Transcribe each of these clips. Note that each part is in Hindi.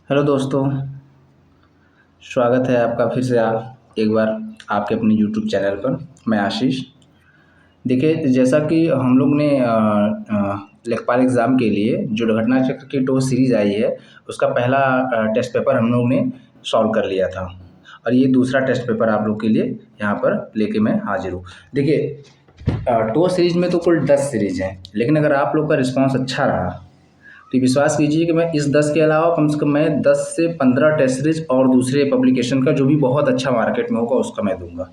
हेलो दोस्तों, स्वागत है आपका फिर से एक बार आपके अपने यूट्यूब चैनल पर। मैं आशीष। देखिए, जैसा कि हम लोग ने लेखपाल एग्ज़ाम के लिए जो घटना चक्र की टो सीरीज़ आई है, उसका पहला टेस्ट पेपर हम लोग ने सॉल्व कर लिया था और ये दूसरा टेस्ट पेपर आप लोग के लिए यहाँ पर लेके मैं हाजिर हूँ। देखिए, टो सीरीज़ में तो कुल 10 सीरीज़ हैं, लेकिन अगर आप लोग का रिस्पॉन्स अच्छा रहा तो विश्वास कीजिए कि मैं इस 10 के अलावा कम से कम मैं 10 से 15 टेस्ट सीरीज और दूसरे पब्लिकेशन का जो भी बहुत अच्छा मार्केट में होगा उसका मैं दूंगा।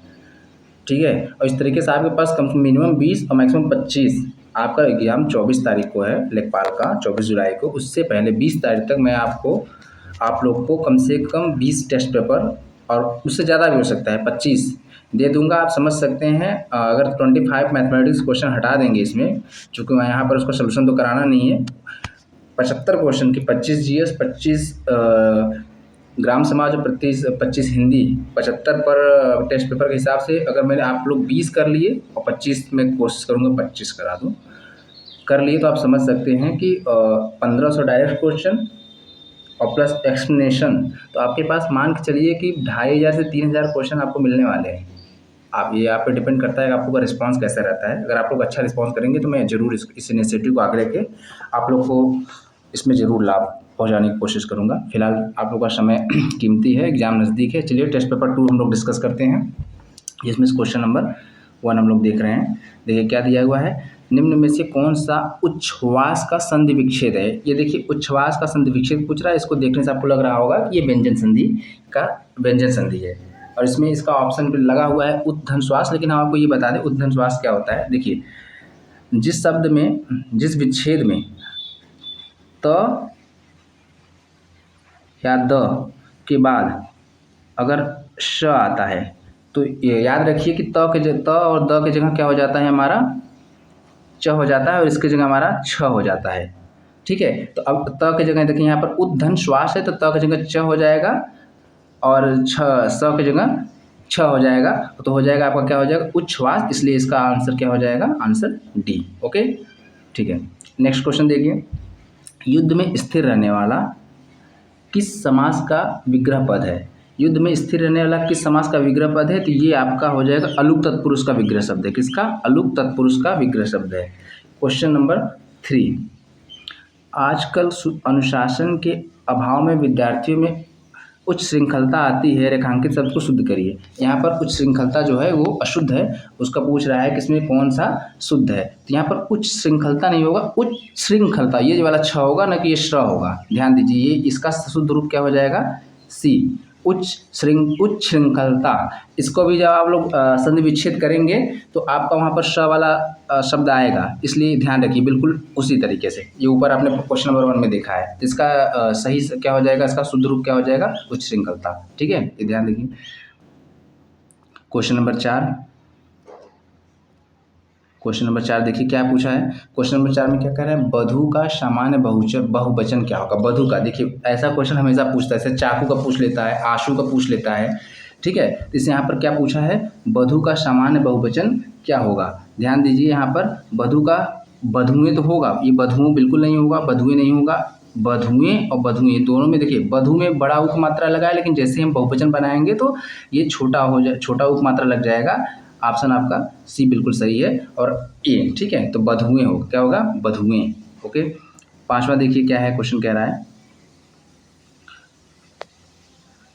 ठीक है, और इस तरीके से आपके पास कम से मिनिमम 20 और मैक्सिमम 25। आपका एग्जाम 24 तारीख को है लेखपाल का, 24 जुलाई को। उससे पहले 20 तारीख तक मैं आप लोग को कम से कम 20 टेस्ट पेपर और उससे ज़्यादा भी हो सकता है, 25 दे दूंगा। आप समझ सकते हैं, अगर 25 मैथमेटिक्स क्वेश्चन हटा देंगे इसमें, चूँकि मैं यहाँ पर उसका सोल्यूशन तो कराना नहीं है। 75 क्वेश्चन की 25 जीएस, 25 ग्राम समाज और 25 हिंदी, 75 पर टेस्ट पेपर के हिसाब से अगर मैंने आप लोग 20 कर लिए और 25 में कोशिश करूँगा 25 करा दूँ, कर लिए तो आप समझ सकते हैं कि 1500 डायरेक्ट क्वेश्चन और प्लस एक्सप्लेनेशन, तो आपके पास मान के चलिए कि 2500 से 3000 क्वेश्चन आपको मिलने वाले हैं। ये आप पे डिपेंड करता है कि आप लोग का रिस्पॉन्स कैसा रहता है। अगर आप लोग अच्छा रिस्पॉन्स करेंगे तो मैं ज़रूर इस इनिशिएटिव को आगे लेके आप लोग को इसमें ज़रूर लाभ पहुंचाने की कोशिश करूंगा। फिलहाल आप लोग का समय कीमती है, एग्ज़ाम नज़दीक है। चलिए टेस्ट पेपर 2 हम लोग डिस्कस करते हैं, जिसमें क्वेश्चन नंबर 1 हम लोग देख रहे हैं। देखिए क्या दिया हुआ है, निम्न में से कौन सा उच्छ्वास का संधि विच्छेद है। ये देखिए उच्छ्वास का संधि विच्छेद पूछ रहा है। इसको देखने से आपको लग रहा होगा कि ये व्यंजन संधि का व्यंजन संधि है और इसमें इसका ऑप्शन पे लगा हुआ है उद्घन श्वास। लेकिन हम आपको ये बता दें उद्घन श्वास क्या होता है। देखिए, जिस शब्द में, जिस विच्छेद में त या द के बाद अगर श आता है तो ये याद रखिए कि त और द की जगह क्या हो जाता है, हमारा च हो जाता है और इसकी जगह हमारा छ हो जाता है। ठीक है, तो अब त की जगह देखिए यहाँ पर उद्घन श्वास है तो त की जगह च हो जाएगा और स की जगह छ हो जाएगा। तो हो जाएगा आपका क्या हो जाएगा, उच्छ्वास। इसलिए इसका आंसर क्या हो जाएगा, आंसर डी। ओके, ठीक है। नेक्स्ट क्वेश्चन देखिए, युद्ध में स्थिर रहने वाला किस समास का विग्रह पद है। युद्ध में स्थिर रहने वाला किस समास का विग्रह पद है, तो ये आपका हो जाएगा अलुक तत्पुरुष का विग्रह शब्द है। किसका, अलुक तत्पुरुष का विग्रह शब्द है। क्वेश्चन नंबर 3, आजकल अनुशासन के अभाव में विद्यार्थियों में उच्च श्रृंखलता आती है, रेखांकित शब्द को शुद्ध करिए। यहाँ पर उच्च श्रृंखलता जो है वो अशुद्ध है, उसका पूछ रहा है कि इसमें कौन सा शुद्ध है। तो यहाँ पर उच्च श्रृंखलता नहीं होगा, उच्च श्रृंखलता, ये जो वाला छ होगा ना कि ये श्र होगा। ध्यान दीजिए, ये इसका शुद्ध रूप क्या हो जाएगा, सी, उच्च श्रृंखलता। इसको भी जब आप लोग संधि विच्छेद करेंगे तो आपका वहाँ पर श वाला शब्द आएगा, इसलिए ध्यान रखिए बिल्कुल उसी तरीके से। ये ऊपर आपने क्वेश्चन नंबर 1 में देखा है, तो इसका सही क्या हो जाएगा, इसका शुद्ध रूप क्या हो जाएगा, उच्च श्रृंखलता। ठीक है, ये ध्यान रखिए। क्वेश्चन नंबर 4, क्वेश्चन नंबर 4 देखिए क्या पूछा है। क्वेश्चन नंबर 4 में क्या कह रहा है, बधु का सामान्य बहुवचन क्या होगा। बधु का, देखिए ऐसा क्वेश्चन हमेशा पूछता है, जैसे चाकू का पूछ लेता है, आशु का पूछ लेता है। ठीक है, तो इसे यहाँ पर क्या पूछा है, बधु का सामान्य बहुवचन क्या होगा। ध्यान दीजिए, यहाँ पर बधु का, बधुएं तो होगा, ये बधुओं बिल्कुल नहीं होगा, बधुएं नहीं होगा। बधुएं और बधुएं दोनों में देखिए बधु में बड़ा उप मात्रा लगा है, लेकिन जैसे हम बहुवचन बनाएंगे तो ये छोटा उप मात्रा लग जाएगा। ऑप्शन आपका सी बिल्कुल सही है और ए। ठीक है, तो बधुएं हो, क्या होगा, बधुएं। ओके, 5वां देखिए क्या है, क्वेश्चन कह रहा है,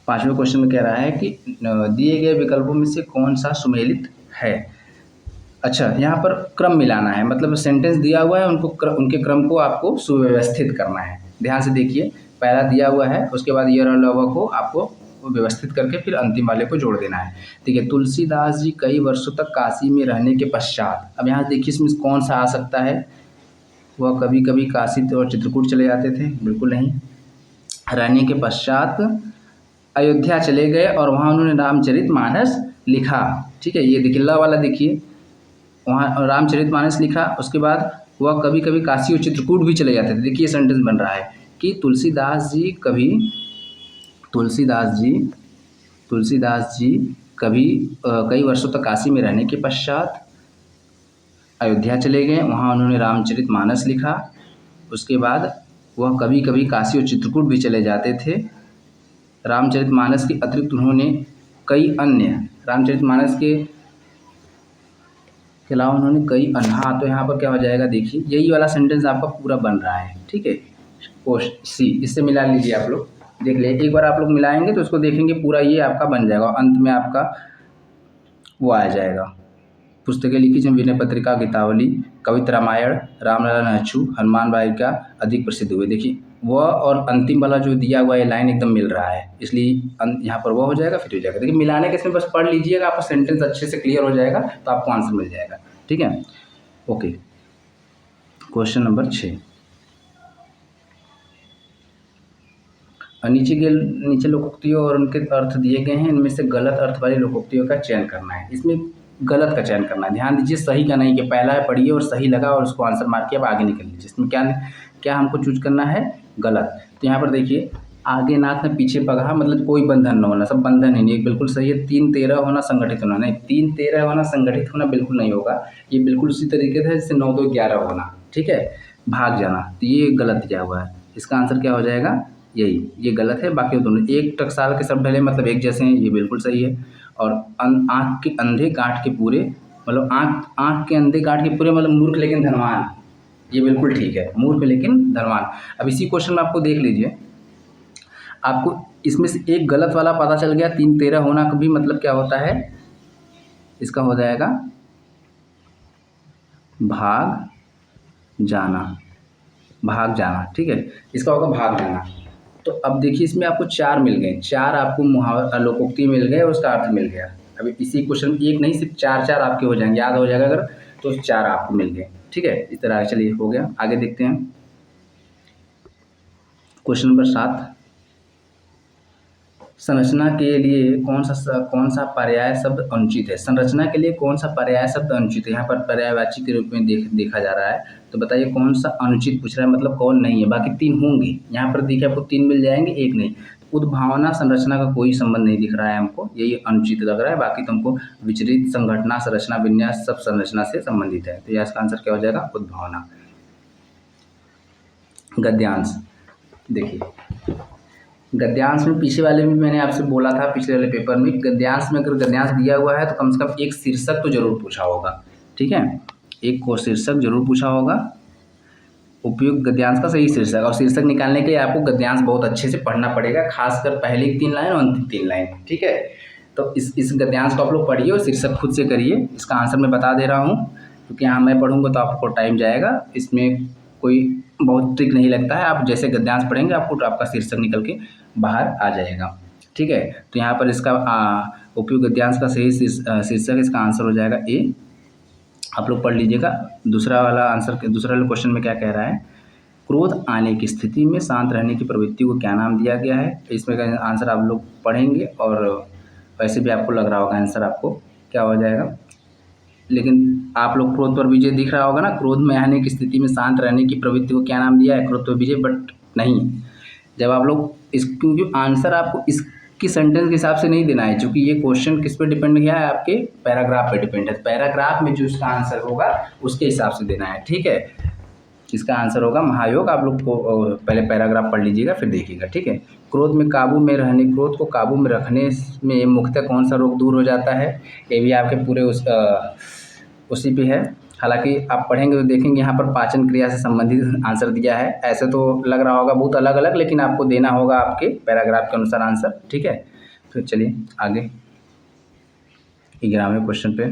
5वें क्वेश्चन में कह रहा है कि दिए गए विकल्पों में से कौन सा सुमेलित है। अच्छा, यहाँ पर क्रम मिलाना है, मतलब सेंटेंस दिया हुआ है, उनके क्रम को आपको सुव्यवस्थित करना है। ध्यान से देखिए, पहला दिया हुआ है, उसके बाद यर और लव को आपको व्यवस्थित करके फिर अंतिम वाले को जोड़ देना है। ठीक है, तुलसीदास जी कई वर्षों तक काशी में रहने के पश्चात, अब यहाँ देखिए इसमें कौन सा आ सकता है, वह कभी कभी काशी और चित्रकूट चले जाते थे, बिल्कुल नहीं। रहने के पश्चात अयोध्या चले गए और वहाँ उन्होंने रामचरितमानस लिखा। ठीक है, ये देखिए ल वाला देखिए, वहाँ रामचरितमानस लिखा। उसके बाद वह कभी कभी काशी और चित्रकूट भी चले जाते थे। देखिए सेंटेंस बन रहा है कि तुलसीदास जी कभी कई वर्षों तक काशी में रहने के पश्चात अयोध्या चले गए, वहाँ उन्होंने रामचरितमानस लिखा। उसके बाद वह कभी कभी काशी और चित्रकूट भी चले जाते थे। रामचरितमानस के अतिरिक्त उन्होंने कई अन्य रामचरितमानस के अलावा उन्होंने कई अन्य, हाँ तो यहाँ पर क्या हो जाएगा, देखिए यही वाला सेंटेंस आपका पूरा बन रहा है, ठीक है। क्वेश्चन सी, इससे मिला लीजिए आप लोग, देख ले एक बार आप लोग मिलाएंगे तो उसको देखेंगे पूरा ये आपका बन जाएगा, अंत में आपका वो आ जाएगा। पुस्तकें लिखी जिनमें विनय पत्रिका, गीतावली, कविता रामायण, रामलला नहचू, हनुमान वाहिका अधिक प्रसिद्ध हुए। देखिए वह और अंतिम वाला जो दिया हुआ ये लाइन एकदम मिल रहा है, इसलिए यहाँ पर वह हो जाएगा, फिर हो जाएगा। देखिए मिलाने के इसमें बस पढ़ लीजिएगा, आपका सेंटेंस अच्छे से क्लियर हो जाएगा तो आपको आंसर मिल जाएगा, ठीक है। Okay, question number 6। नीचे लोकोक्तियों और उनके अर्थ दिए गए हैं, इनमें से गलत अर्थ वाली लोकोक्तियों का चयन करना है। इसमें गलत का चयन करना है, ध्यान दीजिए, सही का नहीं, कि पहला है पढ़िए और सही लगा और उसको आंसर मार के अब आगे निकल लीजिए। इसमें क्या क्या हमको चूज करना है, गलत। तो यहाँ पर देखिए, आगे नाक है पीछे पगहा, मतलब कोई बंधन न होना, सब बंधन ही नहीं, बिल्कुल सही है। 3-13 होना, संगठित होना नहीं, 3-13 होना संगठित होना बिल्कुल नहीं होगा, ये बिल्कुल उसी तरीके से जैसे 9-2-11 होना, ठीक है, भाग जाना, तो ये गलत दिया हुआ है। इसका आंसर क्या हो जाएगा, यही, ये गलत है। बाकी दोनों एक टकसाल के सब ढले मतलब एक जैसे हैं, ये बिल्कुल सही है। और आँख के अंधे काट के पूरे, मतलब आँख के अंधे काट के पूरे मतलब मूर्ख लेकिन धनवान, ये बिल्कुल ठीक है, मूर्ख लेकिन धनवान। अब इसी क्वेश्चन में आपको देख लीजिए, आपको इसमें से एक गलत वाला पता चल गया, 3-13 होना का भी मतलब क्या होता है, इसका हो जाएगा भाग जाना, भाग जाना, ठीक है, इसका होगा भाग जाना। तो अब देखिए इसमें आपको 4 मिल गए, 4 आपको मुहावरा लोकोक्ति मिल गए और उसका अर्थ मिल गया। अभी इसी क्वेश्चन में एक नहीं, सिर्फ 4 आपके हो जाएंगे, याद हो जाएगा अगर, तो 4 आपको मिल गए, ठीक है। इस तरह चलिए हो गया, आगे देखते हैं क्वेश्चन नंबर 7। संरचना के लिए कौन सा पर्याय शब्द अनुचित है। संरचना के लिए कौन सा पर्याय शब्द अनुचित है, यहाँ पर पर्यायवाची के रूप में देखा जा रहा है, तो बताइए कौन सा अनुचित पूछ रहा है, मतलब कौन नहीं है। बाकी 3 होंगे, यहाँ पर देखिए आपको 3 मिल जाएंगे, एक नहीं। उद्भावना संरचना का कोई संबंध नहीं दिख रहा है हमको, यही अनुचित लग रहा है। बाकी तुमको विचरित, संघटना, संरचना, विन्यास सब संरचना से संबंधित है, तो यह इसका आंसर क्या हो जाएगा, उद्भावना। गद्यांश, देखिए गद्यांश में पीछे वाले में मैंने आपसे बोला था, पिछले वाले पेपर में, गद्यांश में अगर गद्यांश दिया हुआ है तो कम से कम एक शीर्षक तो जरूर पूछा होगा, ठीक है, एक को शीर्षक जरूर पूछा होगा, उपयुक्त गद्यांश का सही शीर्षक। और शीर्षक निकालने के लिए आपको गद्यांश बहुत अच्छे से पढ़ना पड़ेगा, खासकर पहली 3 लाइन और अंतिम 3 लाइन, ठीक है। तो इस गद्यांश को आप लोग पढ़िए और शीर्षक खुद से करिए। इसका आंसर मैं बता दे रहा हूँ, क्योंकि यहाँ मैं पढ़ूंगा तो आपको टाइम जाएगा, इसमें कोई बहुत ट्रिक नहीं लगता है, आप जैसे गद्यांश पढ़ेंगे आपको तो आपका शीर्षक निकल के बाहर आ जाएगा, ठीक है। तो यहाँ पर इसका उपयुक्त गद्यांश का सही शीर्षक, इसका आंसर हो जाएगा ए। आप लोग पढ़ लीजिएगा। दूसरा वाला आंसर, दूसरा वाला क्वेश्चन में क्या कह रहा है, क्रोध आने की स्थिति में शांत रहने की प्रवृत्ति को क्या नाम दिया गया है। इसमें का आंसर आप लोग पढ़ेंगे और वैसे भी आपको लग रहा होगा आंसर आपको क्या हो जाएगा, लेकिन आप लोग क्रोध पर विजय दिख रहा होगा ना, क्रोध में आने की स्थिति में शांत रहने की प्रवृत्ति को क्या नाम दिया है, क्रोध पर विजय, बट नहीं। जब आप लोग क्योंकि आंसर आपको इसकी सेंटेंस के हिसाब से नहीं देना है, क्योंकि ये क्वेश्चन किस पे डिपेंड किया है, आपके पैराग्राफ पे डिपेंड है। पैराग्राफ में जो इसका आंसर होगा उसके हिसाब से देना है, ठीक है। इसका आंसर होगा महायोग। आप लोग को पहले पैराग्राफ पढ़ लीजिएगा फिर देखिएगा, ठीक है। क्रोध में काबू में रहने, क्रोध को काबू में रखने में मुख्यतः कौन सा रोग दूर हो जाता है, ये भी आपके पूरे उसी पे है। हालांकि आप पढ़ेंगे तो देखेंगे यहाँ पर पाचन क्रिया से संबंधित आंसर दिया है। ऐसे तो लग रहा होगा बहुत अलग अलग, लेकिन आपको देना होगा आपके पैराग्राफ के अनुसार आंसर, ठीक है। फिर चलिए आगे 11वें क्वेश्चन पे,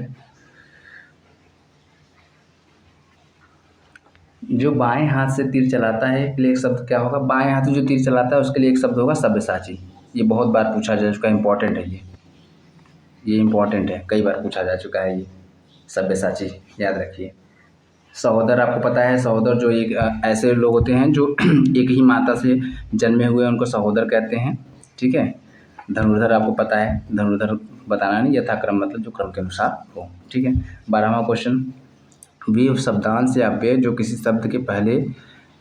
जो बाएं हाथ से तीर चलाता है के लिए एक शब्द क्या होगा। बाएं हाथ से जो तीर चलाता है उसके लिए एक शब्द होगा सब्यसाची। ये बहुत बार पूछा जा चुका है, इंपॉर्टेंट है ये इंपॉर्टेंट है, कई बार पूछा जा चुका है ये सब्यसाची, याद रखिए। सहोदर आपको पता है, सहोदर जो एक ऐसे लोग होते हैं जो एक ही माता से जन्मे हुए उनको सहोदर कहते हैं, ठीक है। धनुर्धर आपको पता है, धनुर्धर बताना नहीं, यथाक्रम मतलब जो क्रम के अनुसार हो, ठीक है। 12वां क्वेश्चन, वे शब्दांश या व्यय जो किसी शब्द के पहले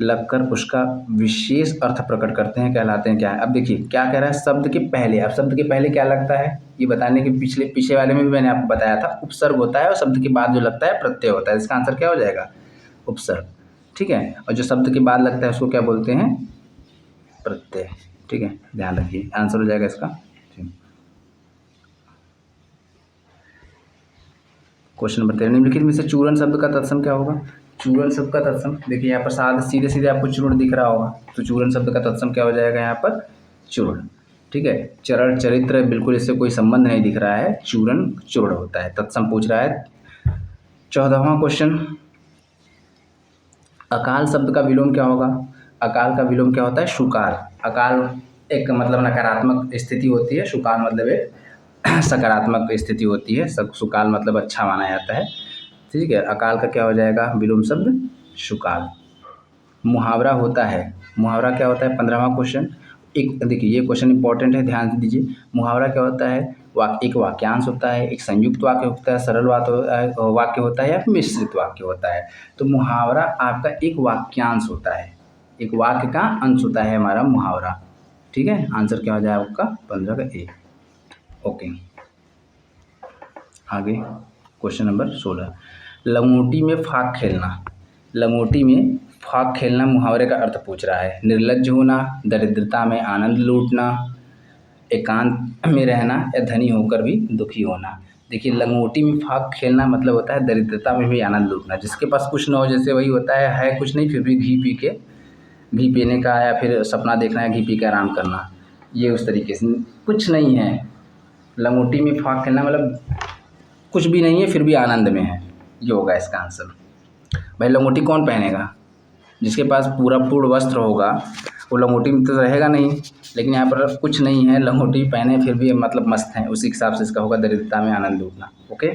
लगकर उसका विशेष अर्थ प्रकट करते हैं कहलाते हैं क्या है। अब देखिए क्या कह रहा है, शब्द के पहले। अब शब्द के पहले क्या लगता है ये बताने के पीछे वाले में भी मैंने आपको बताया था, उपसर्ग होता है और शब्द के बाद जो लगता है प्रत्यय होता है। इसका आंसर क्या हो जाएगा, उपसर्ग। ठीक है। और जो शब्द के बाद लगता है उसको क्या बोलते हैं? प्रत्यय। ठीक है, ध्यान रखिए, आंसर हो जाएगा इसका। क्वेश्चन नंबर 13, निम्नलिखित में से चूर्ण शब्द का तत्सम क्या होगा? चूर्ण शब्द का तत्सम, देखिए यहाँ पर साथ सीधे सीधे आपको चूर्ण दिख रहा होगा, तो चूर्ण शब्द का तत्सम क्या हो जाएगा यहाँ पर? चूर्ण। ठीक है, चरण चरित्र बिल्कुल इससे कोई संबंध नहीं दिख रहा है, चूर्ण चूर्ण होता है, तत्सम पूछ रहा है। 14वां क्वेश्चन, अकाल शब्द का विलोम क्या होगा? अकाल का विलोम क्या होता है? शुकाल। अकाल एक मतलब नकारात्मक स्थिति होती है, शुकाल मतलब एक सकारात्मक स्थिति होती है, सुकाल मतलब अच्छा माना जाता है। ठीक है, अकाल का क्या हो जाएगा विलोम शब्द? शुकाल। मुहावरा होता है, मुहावरा क्या होता है? 15वां क्वेश्चन, एक देखिए ये क्वेश्चन इंपॉर्टेंट है, ध्यान से दीजिए। मुहावरा क्या होता है? एक वाक्यांश होता है, एक संयुक्त वाक्य होता है, सरल वाक्य होता है या फिर मिश्रित वाक्य होता है। तो मुहावरा आपका एक वाक्यांश होता है, एक वाक्य का अंश होता है हमारा मुहावरा। ठीक है, आंसर क्या हो जाएगा आपका? 15 का ए। ओके, आगे क्वेश्चन नंबर 16, लंगोटी में फाक खेलना। लंगोटी में फाक खेलना मुहावरे का अर्थ पूछ रहा है। निर्लज्ज होना, दरिद्रता में आनंद लूटना, एकांत में रहना या धनी होकर भी दुखी होना। देखिए लंगोटी में फाक खेलना मतलब होता है दरिद्रता में भी आनंद लूटना। जिसके पास कुछ न हो, जैसे वही होता है कुछ नहीं फिर भी घी पीने का या फिर सपना देखना है घी पी के आराम करना, ये उस तरीके से कुछ नहीं है। लंगोटी में फाक खेलना मतलब कुछ भी नहीं है फिर भी आनंद में है, ये होगा इसका आंसर। भाई लंगोटी कौन पहनेगा? जिसके पास पूरा पूर्ण वस्त्र होगा वो लंगोटी में तो रहेगा नहीं, लेकिन यहाँ पर कुछ नहीं है, लंगोटी पहने फिर भी मतलब मस्त हैं, उसी हिसाब से इसका होगा दरिद्रता में आनंद लूटना। ओके,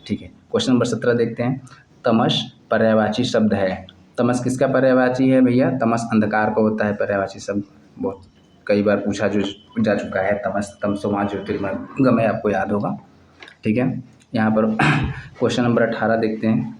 ठीक है। क्वेश्चन नंबर 17 देखते हैं। तमस पर्यायवाची शब्द है। तमस किसका पर्यायवाची है भैया? तमस अंधकार का होता है पर्यायवाची शब्द, बहुत कई बार पूछा जो जा चुका है। तमस तमसो मां ज्योतिर्गमय आपको याद होगा। ठीक है, यहाँ पर क्वेश्चन नंबर 18 देखते हैं।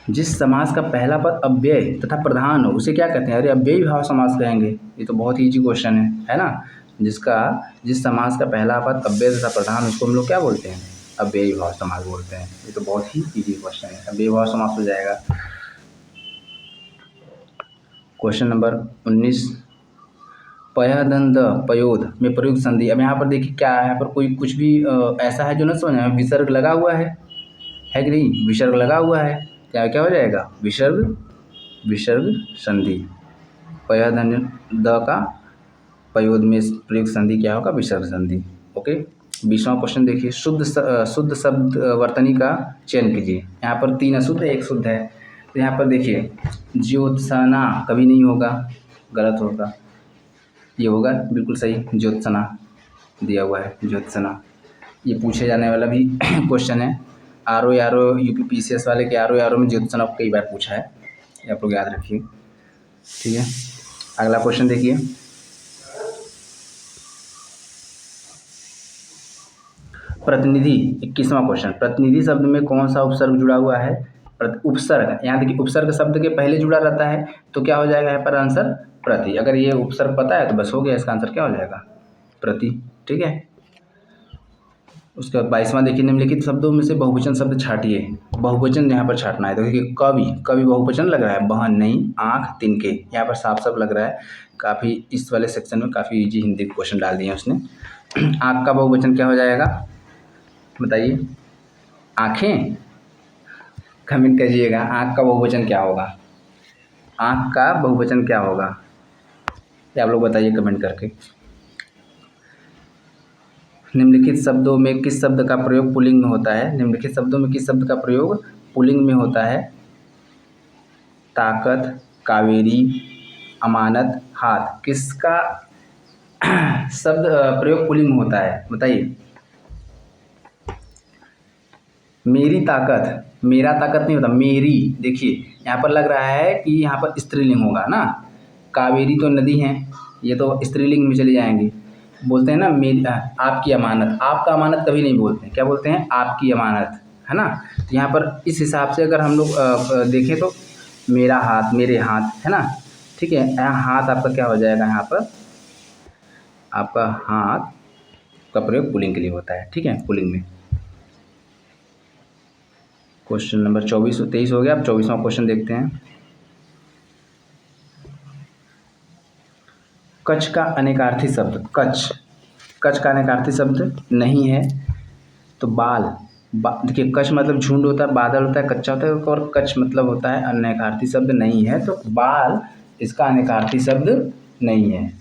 जिस समास का पहला पद अव्यय तथा प्रधान हो उसे क्या कहते हैं? अरे अव्ययी भाव समास कहेंगे, ये तो बहुत ही ईजी क्वेश्चन है ना। जिस समास का पहला पद अव्यय तथा प्रधान उसको हम लोग क्या बोलते हैं? अव्ययी भाव समास बोलते हैं। ये तो बहुत ही ईजी क्वेश्चन है, अव्ययी भाव समास हो जाएगा। क्वेश्चन नंबर 19, पयदंद पयोद में प्रयुक्त संधि। अब यहाँ पर देखिए क्या है, यहाँ पर कोई कुछ भी ऐसा है जो न समझ में, विसर्ग लगा हुआ है कि नहीं? विसर्ग लगा हुआ है, क्या क्या हो जाएगा? विसर्ग संधि। पयदंड द का पयोद में प्रयुक्त संधि क्या होगा? विसर्ग संधि। ओके, 20वां क्वेश्चन देखिए। शुद्ध शब्द वर्तनी का चयन कीजिए। यहाँ पर 3 अशुद्ध एक शुद्ध है, तो यहाँ पर देखिए ज्योत्सना कभी नहीं होगा, गलत होगा, ये होगा बिल्कुल सही, ज्योत्सना दिया हुआ है, ज्योत्सना। ये पूछे जाने वाला भी क्वेश्चन है। आर ओ यूपीपीसीएस वाले के आर ओ में ज्योत्सना को कई बार पूछा है, ये आप लोग याद रखिए। ठीक है, अगला क्वेश्चन देखिए। प्रतिनिधि, 21वां क्वेश्चन, प्रतिनिधि शब्द में कौन सा उपसर्ग जुड़ा हुआ है? उपसर्ग, यहाँ देखिए उपसर्ग शब्द के पहले जुड़ा रहता है, तो क्या हो जाएगा यहाँ पर आंसर? प्रति। अगर ये उपसर्ग पता है तो बस हो गया, इसका आंसर क्या हो जाएगा? प्रति। ठीक है, उसके बाद 22वां देखिए। निम्नलिखित शब्दों में से बहुवचन शब्द छाटिए। बहुवचन यहाँ पर छाटना है, तो देखिए कवि बहुवचन लग रहा है, बहन नहीं, आँख, तिनके, यहाँ पर साफ साफ लग रहा है। काफ़ी इस वाले सेक्शन में काफ़ी इजी हिंदी क्वेश्चन डाल दिए उसने। आँख का बहुवचन क्या हो जाएगा बताइए? आँखें, कमेंट करिएगा, आँख का बहुवचन क्या होगा? आँख का बहुवचन क्या होगा, ये आप लोग बताइए कमेंट करके। निम्नलिखित शब्दों में किस शब्द का प्रयोग पुल्लिंग में होता है? निम्नलिखित शब्दों में किस शब्द का प्रयोग पुल्लिंग में होता है? ताकत, कावेरी, अमानत, हाथ, किसका शब्द प्रयोग पुल्लिंग में होता है बताइए? मेरी ताकत, मेरा ताकत नहीं होता, मेरी। देखिए यहाँ पर लग रहा है कि यहाँ पर स्त्रीलिंग होगा ना, कावेरी तो नदी है, ये तो स्त्रीलिंग में चले जाएंगे। बोलते हैं ना मेरी आपकी अमानत, आपका अमानत कभी नहीं बोलते हैं, क्या बोलते हैं? आपकी अमानत, है ना। तो यहाँ पर इस हिसाब से अगर हम लोग देखें तो मेरा हाथ, मेरे हाथ, है ना। ठीक है, यहाँ हाथ आपका क्या हो जाएगा? यहाँ पर आपका हाथ का प्रयोग पुल्लिंग के लिए होता है। ठीक है, पुल्लिंग में। क्वेश्चन नंबर 23 हो गया। अब 24वां क्वेश्चन देखते हैं। कच्छ का अनेकार्थी शब्द, कच्छ, कच्छ का अनेकार्थी शब्द नहीं है तो देखिए कच्छ मतलब झुंड होता है, बादल होता है, कच्चा होता है, और कच्छ मतलब होता है अनेकार्थी शब्द नहीं है, तो बाल इसका अनेकार्थी शब्द नहीं है।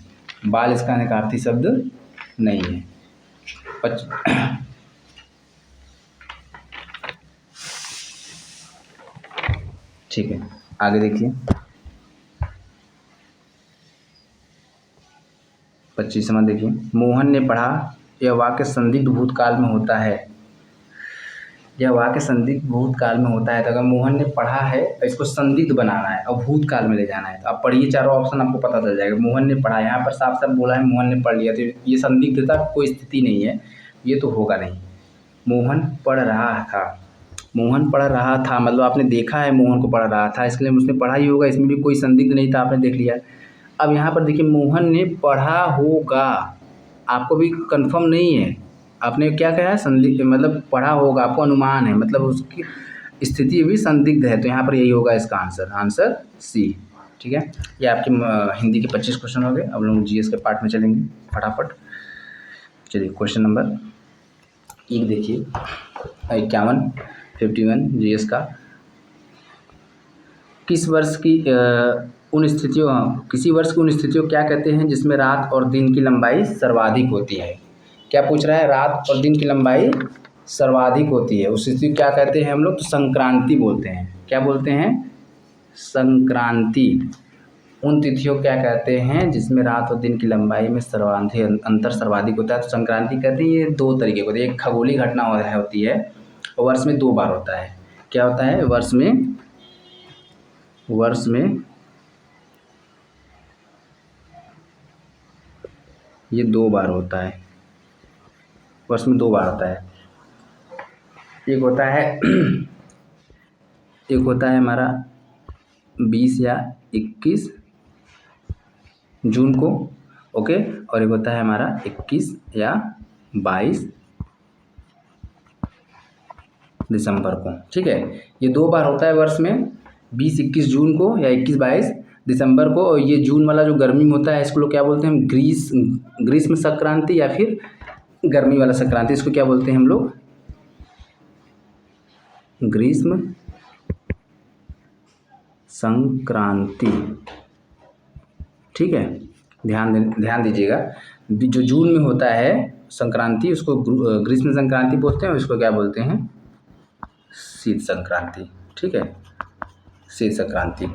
बाल इसका अनेकार्थी शब्द नहीं है। ठीक है, आगे देखिए 25वां देखिए। मोहन ने पढ़ा, यह वाक्य संदिग्ध भूतकाल में होता है। यह वाक्य संदिग्ध भूतकाल में होता है, तो अगर मोहन ने पढ़ा है तो इसको संदिग्ध बनाना है और भूतकाल में ले जाना है। तो आप पढ़िए, चारों ऑप्शन आपको पता चल जाएगा। मोहन ने पढ़ा, यहाँ पर साफ साफ बोला है मोहन ने पढ़ लिया, तो ये संदिग्धता कोई स्थिति नहीं है, ये तो होगा नहीं। मोहन पढ़ रहा था, मोहन पढ़ रहा था मतलब आपने देखा है मोहन को पढ़ रहा था, इसलिए उसने पढ़ा ही होगा, इसमें भी कोई संदिग्ध नहीं था, आपने देख लिया। अब यहाँ पर देखिए मोहन ने पढ़ा होगा, आपको भी कंफर्म नहीं है, आपने क्या कहा है संदिग्ध, मतलब पढ़ा होगा, आपको अनुमान है, मतलब उसकी स्थिति भी संदिग्ध है, तो यहाँ पर यही होगा इसका आंसर सी। ठीक है, ये आपके हिंदी के 25 क्वेश्चन हो गए। अब लोग जीएस के पार्ट में चलेंगे फटाफट। चलिए क्वेश्चन नंबर 1 देखिए, 51 जीएस का। किसी वर्ष की उन स्थितियों क्या कहते हैं जिसमें रात और दिन की लंबाई सर्वाधिक होती है। क्या पूछ रहा है, रात और दिन की लंबाई सर्वाधिक होती है, उस स्थिति क्या कहते हैं हम लोग, तो संक्रांति बोलते हैं। क्या बोलते हैं, संक्रांति। उन तिथियों क्या कहते हैं जिसमें रात और दिन की लंबाई में अंतर सर्वाधिक होता है, तो संक्रांति कहते हैं। ये 2 तरीके के होते हैं, एक खगोलीय घटना होती है और वर्ष में 2 बार होता है। क्या होता है, वर्ष में ये 2 बार होता है, वर्ष में 2 बार होता है। एक होता है हमारा 20 या 21 जून को, ओके, और एक होता है हमारा 21 या 22 दिसंबर को। ठीक है, ये 2 बार होता है वर्ष में, 20-21 जून को या 21-22 दिसंबर को। और ये जून वाला जो गर्मी में होता है इसको लोग क्या बोलते हैं, ग्रीष्म संक्रांति या फिर गर्मी वाला संक्रांति, इसको क्या बोलते हैं हम लोग, ग्रीष्म संक्रांति। ठीक है, ध्यान दीजिएगा, जो जून में होता है संक्रांति उसको ग्रीष्म संक्रांति बोलते हैं, और इसको क्या बोलते हैं, शीत संक्रांति। ठीक है, शीत संक्रांति।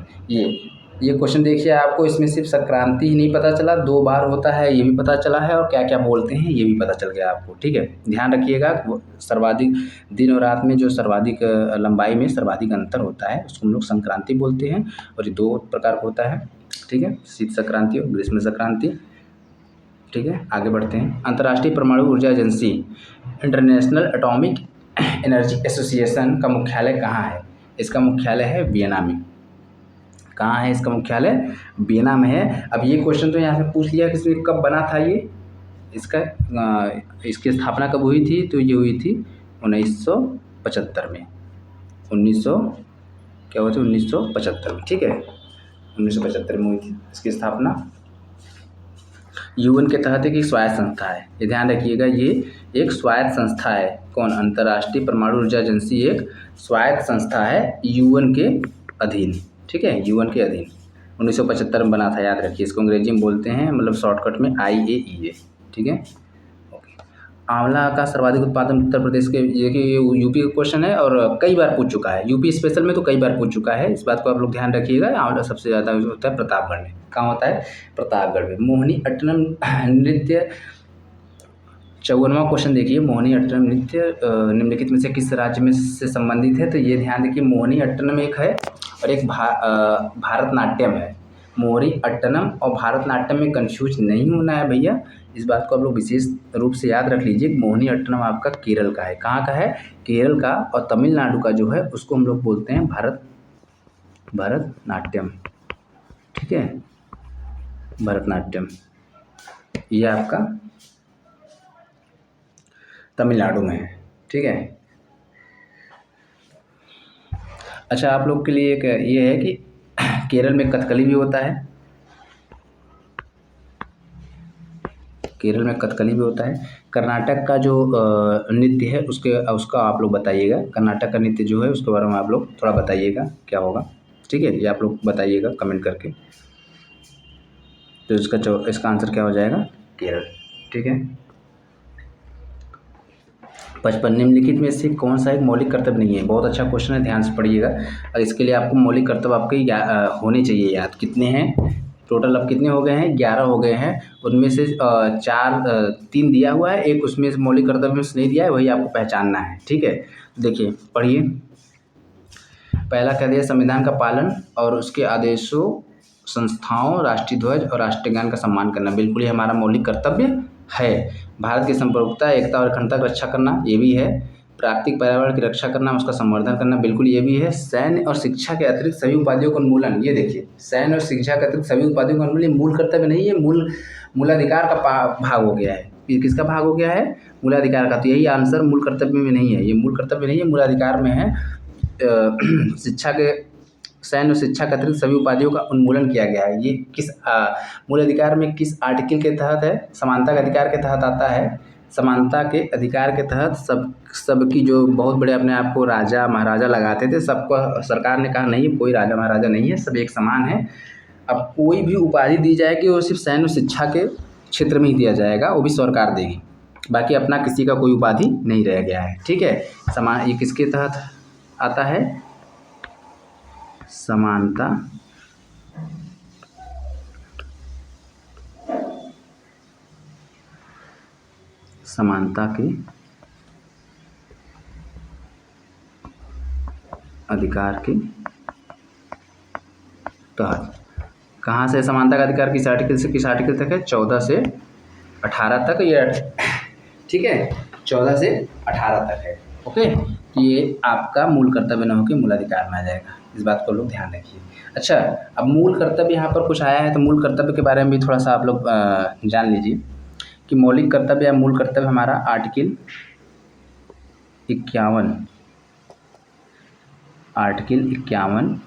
ये क्वेश्चन देखिए, आपको इसमें सिर्फ संक्रांति ही नहीं पता चला, 2 बार होता है ये भी पता चला है, और क्या क्या बोलते हैं ये भी पता चल गया आपको। ठीक है, ध्यान रखिएगा, सर्वाधिक दिन और रात में जो सर्वाधिक लंबाई में सर्वाधिक अंतर होता है उसको हम लोग संक्रांति बोलते हैं, और ये 2 प्रकार का होता है। ठीक है, शीत संक्रांति और ग्रीष्म संक्रांति। ठीक है, आगे बढ़ते हैं। अंतर्राष्ट्रीय परमाणु ऊर्जा agency, international atomic energy association का मुख्यालय कहाँ है। इसका मुख्यालय है वियना में। कहाँ है इसका मुख्यालय, वियना में है। अब ये क्वेश्चन तो यहाँ से पूछ लिया कि कब बना था ये, इसकी स्थापना कब हुई थी, तो ये हुई थी 1975 में। 1975 में। ठीक है, 1975 में हुई थी इसकी स्थापना। यूएन के तहत एक स्वायत्त संस्था है, ये ध्यान रखिएगा, ये एक स्वायत्त संस्था है। कौन, अंतर्राष्ट्रीय परमाणु ऊर्जा एजेंसी एक स्वायत्त संस्था है यूएन के अधीन। ठीक है, यूएन के अधीन 1975 में बना था, याद रखिए। इसको अंग्रेजी में बोलते हैं, मतलब शॉर्टकट में IAEA। ठीक है, आंवला का सर्वाधिक उत्पादन उत्तर प्रदेश के, ये यूपी का क्वेश्चन है और कई बार पूछ चुका है, यूपी स्पेशल में तो कई बार पूछ चुका है, इस बात को आप लोग ध्यान रखिएगा। आंवला सबसे ज़्यादा होता है प्रतापगढ़ में। कहाँ होता है, प्रतापगढ़ में। मोहिनी अट्टनम नृत्य, 54वां क्वेश्चन देखिए, मोहिनी अट्टनम नृत्य निम्नलिखित में से किस राज्य में से संबंधित है, तो ये ध्यान देखिए, मोहिनी अट्टनम एक है और एक भारतनाट्यम है। मोहिनी अट्टनम और भारतनाट्यम में कंफ्यूज नहीं होना है भैया, इस बात को आप लोग विशेष रूप से याद रख लीजिए। मोहिनी अट्टनम आपका केरल का है। कहाँ का है, केरल का, और तमिलनाडु का जो है उसको हम लोग बोलते हैं भरतनाट्यम। ठीक है, भरतनाट्यम ये आपका तमिलनाडु में है। ठीक है, अच्छा, आप लोग के लिए एक ये है कि केरल में कथकली भी होता है, केरल में कथकली भी होता है। कर्नाटक का जो नृत्य है उसका आप लोग बताइएगा, कर्नाटक का नृत्य जो है उसके बारे में आप लोग थोड़ा बताइएगा क्या होगा, ठीक है, ये आप लोग बताइएगा कमेंट करके। तो इसका आंसर क्या हो जाएगा, केरल, ठीक है। 55 निम्नलिखित में से कौन सा एक मौलिक कर्तव्य नहीं है? बहुत अच्छा क्वेश्चन है, ध्यान से पढ़िएगा। और इसके लिए आपको मौलिक कर्तव्य आपके होने चाहिए याद। कितने हैं टोटल? अब कितने हो गए हैं? 11 हो गए हैं। उनमें से 3 दिया हुआ है, एक उसमें से मौलिक कर्तव्य में से नहीं दिया है, वही आपको पहचानना है, ठीक है। देखिए पढ़िए। पहला कह दिया संविधान का पालन और उसके आदेशों, संस्थाओं, राष्ट्रीय ध्वज और राष्ट्रीय गान का सम्मान करना, बिल्कुल ही हमारा मौलिक कर्तव्य है। भारत की संप्रभुता, एकता और अखंडता की रक्षा करना, ये भी है। प्राकृतिक पर्यावरण की रक्षा करना, उसका संवर्धन करना, बिल्कुल ये भी है। सैन्य और शिक्षा के अतिरिक्त सभी उपाधियों का उन्मूलन, ये देखिए, सैन्य और शिक्षा के अतिरिक्त सभी उपाधियों का उन्मूलन मूल कर्तव्य नहीं है, मूलाधिकार का भाग हो गया है। ये किसका भाग हो गया है? मूलाधिकार का। तो यही आंसर मूल कर्तव्य में नहीं है, ये मूल कर्तव्य नहीं है, मूलाधिकार में है। शिक्षा के सैन्य और शिक्षा के अतिरिक्त सभी उपाधियों का उन्मूलन किया गया है। ये किस मूल अधिकार में किस आर्टिकल के तहत है? समानता के अधिकार के तहत आता है। समानता के अधिकार के तहत सबकी जो बहुत बड़े अपने आप को राजा महाराजा लगाते थे, सबको सरकार ने कहा नहीं, कोई राजा महाराजा नहीं है, सब एक समान है। अब कोई भी उपाधि दी जाएगी वो सिर्फ सैन्य और शिक्षा के क्षेत्र में ही दिया जाएगा, वो भी सरकार देगी, बाकी अपना किसी का कोई उपाधि नहीं रह गया है, ठीक है। ये किसके तहत आता है? समानता के अधिकार के तहत। कहाँ से समानता का अधिकार किस आर्टिकल से किस आर्टिकल तक है? 14 से 18 तक, ये ठीक है, 14 से 18 तक है, ओके। ये आपका मूल कर्तव्य न होकर मूलाधिकार में आ जाएगा, इस बात को लोग ध्यान रखिए। अच्छा, अब मूल कर्तव्य यहाँ पर कुछ आया है, तो मूल कर्तव्य के बारे में भी थोड़ा सा आप लोग जान लीजिए कि मौलिक कर्तव्य या मूल कर्तव्य हमारा आर्टिकल 51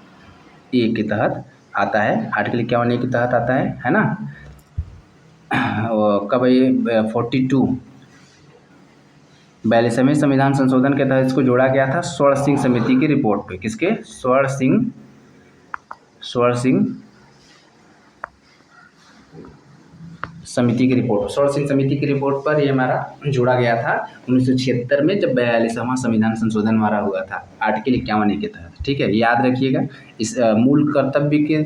ए के तहत आता है। आर्टिकल 51 ए के तहत आता है ना। कब ये 42वें संविधान संशोधन के तहत इसको जोड़ा गया था, स्वर्ण सिंह समिति की रिपोर्ट पे। किसके? स्वर्ण सिंह समिति की रिपोर्ट, स्वर्ण सिंह समिति की रिपोर्ट पर ये हमारा जोड़ा गया था 1976 में, जब 42वां संविधान संशोधन हमारा हुआ था आर्टिकल 51 के तहत, ठीक है। याद रखिएगा, इस मूल कर्तव्य के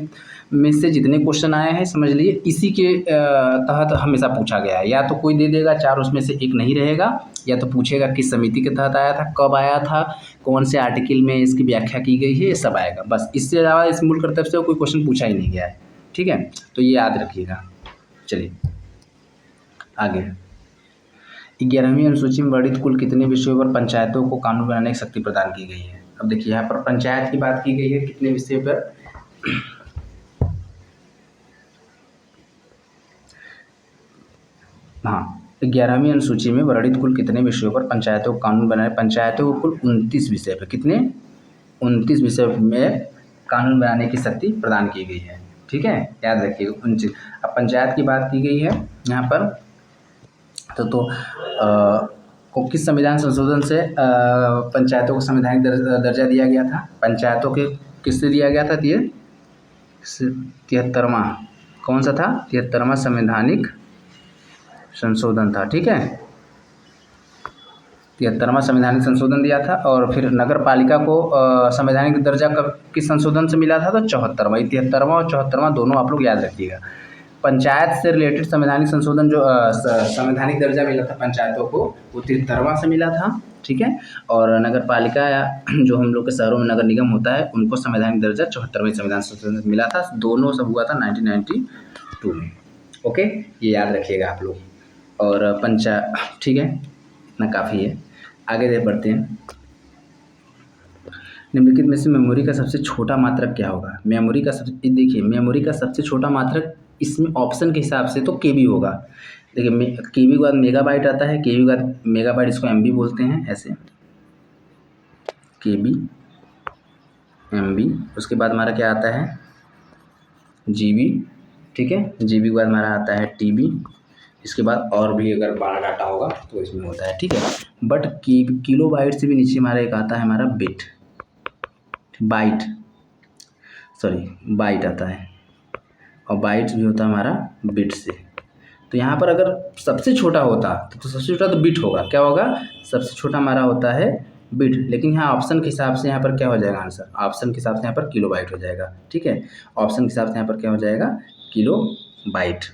में से जितने क्वेश्चन आए हैं समझ लीजिए इसी के तहत हमेशा पूछा गया है। या तो कोई दे देगा 4 उसमें से एक नहीं रहेगा, या तो पूछेगा किस समिति के तहत आया था, कब आया था, कौन से आर्टिकल में इसकी व्याख्या की गई है, ये सब आएगा। बस इससे अलावा इस मूल कर्तव्य से कोई क्वेश्चन पूछा ही नहीं गया है, ठीक है। तो ये याद रखिएगा। चलिए आगे, 11वीं अनुसूची में वर्णित कुल कितने विषयों पर पंचायतों को कानून बनाने की शक्ति प्रदान की गई है? अब देखिए यहाँ पर पंचायत की बात की गई है, कितने विषयों पर? हाँ, 11वीं अनुसूची में वर्णित कुल कितने विषयों पर पंचायतों को कानून बनाने, पंचायतों को कुल 29 विषय पर, कितने? 29 विषय में कानून बनाने की शक्ति प्रदान की गई है, ठीक है, याद रखिएगा 29। अब पंचायत की बात की गई है यहाँ पर, को किस संविधान संशोधन से पंचायतों को संवैधानिक दर्जा दिया गया था? पंचायतों के किससे दिया गया था? 73वां, कौन सा था? 73वां संवैधानिक संशोधन था, ठीक है। 73वां संवैधानिक संशोधन दिया था। और फिर नगर पालिका को संवैधानिक दर्जा कब किस संशोधन से मिला था? तो 74वां। 73वां और 74वां दोनों आप लोग याद रखिएगा। पंचायत से रिलेटेड संवैधानिक संशोधन जो संवैधानिक दर्जा मिला था पंचायतों को, वो 73वां से मिला था, ठीक है। और नगर पालिका या जो हम लोग के शहरों में नगर निगम होता है, उनको संवैधानिक दर्जा 74वें संविधान संशोधन से मिला था। दोनों सब हुआ था 1992 में, ओके, ये याद रखिएगा आप लोग। और ठीक है, इतना काफ़ी है, आगे बढ़ते हैं। निम्नलिखित में से मेमोरी का सबसे छोटा मात्रक क्या होगा? मेमोरी का मेमोरी का सबसे छोटा मात्रक इसमें ऑप्शन के हिसाब से तो केबी होगा। देखिए केबी के बाद मेगाबाइट आता है, केबी के बाद मेगाबाइट, इसको एमबी बोलते हैं, ऐसे केबी MB, उसके बाद हमारा क्या आता है GB, ठीक है। GB के बाद हमारा आता है TB, इसके बाद और भी अगर बड़ा डाटा होगा तो इसमें होता है, ठीक है। बट किलो बाइट से भी नीचे हमारा एक आता है हमारा बाइट आता है, और बाइट्स भी होता है हमारा बिट से। तो यहाँ पर अगर सबसे छोटा होता तो सबसे छोटा तो बिट होगा, क्या होगा, सबसे छोटा हमारा होता है बिट, लेकिन यहाँ ऑप्शन के हिसाब से यहाँ पर क्या हो जाएगा आंसर, ऑप्शन के हिसाब से यहाँ पर किलो बाइट हो जाएगा, ठीक है। ऑप्शन के हिसाब से यहाँ पर क्या हो जाएगा, किलो बाइट।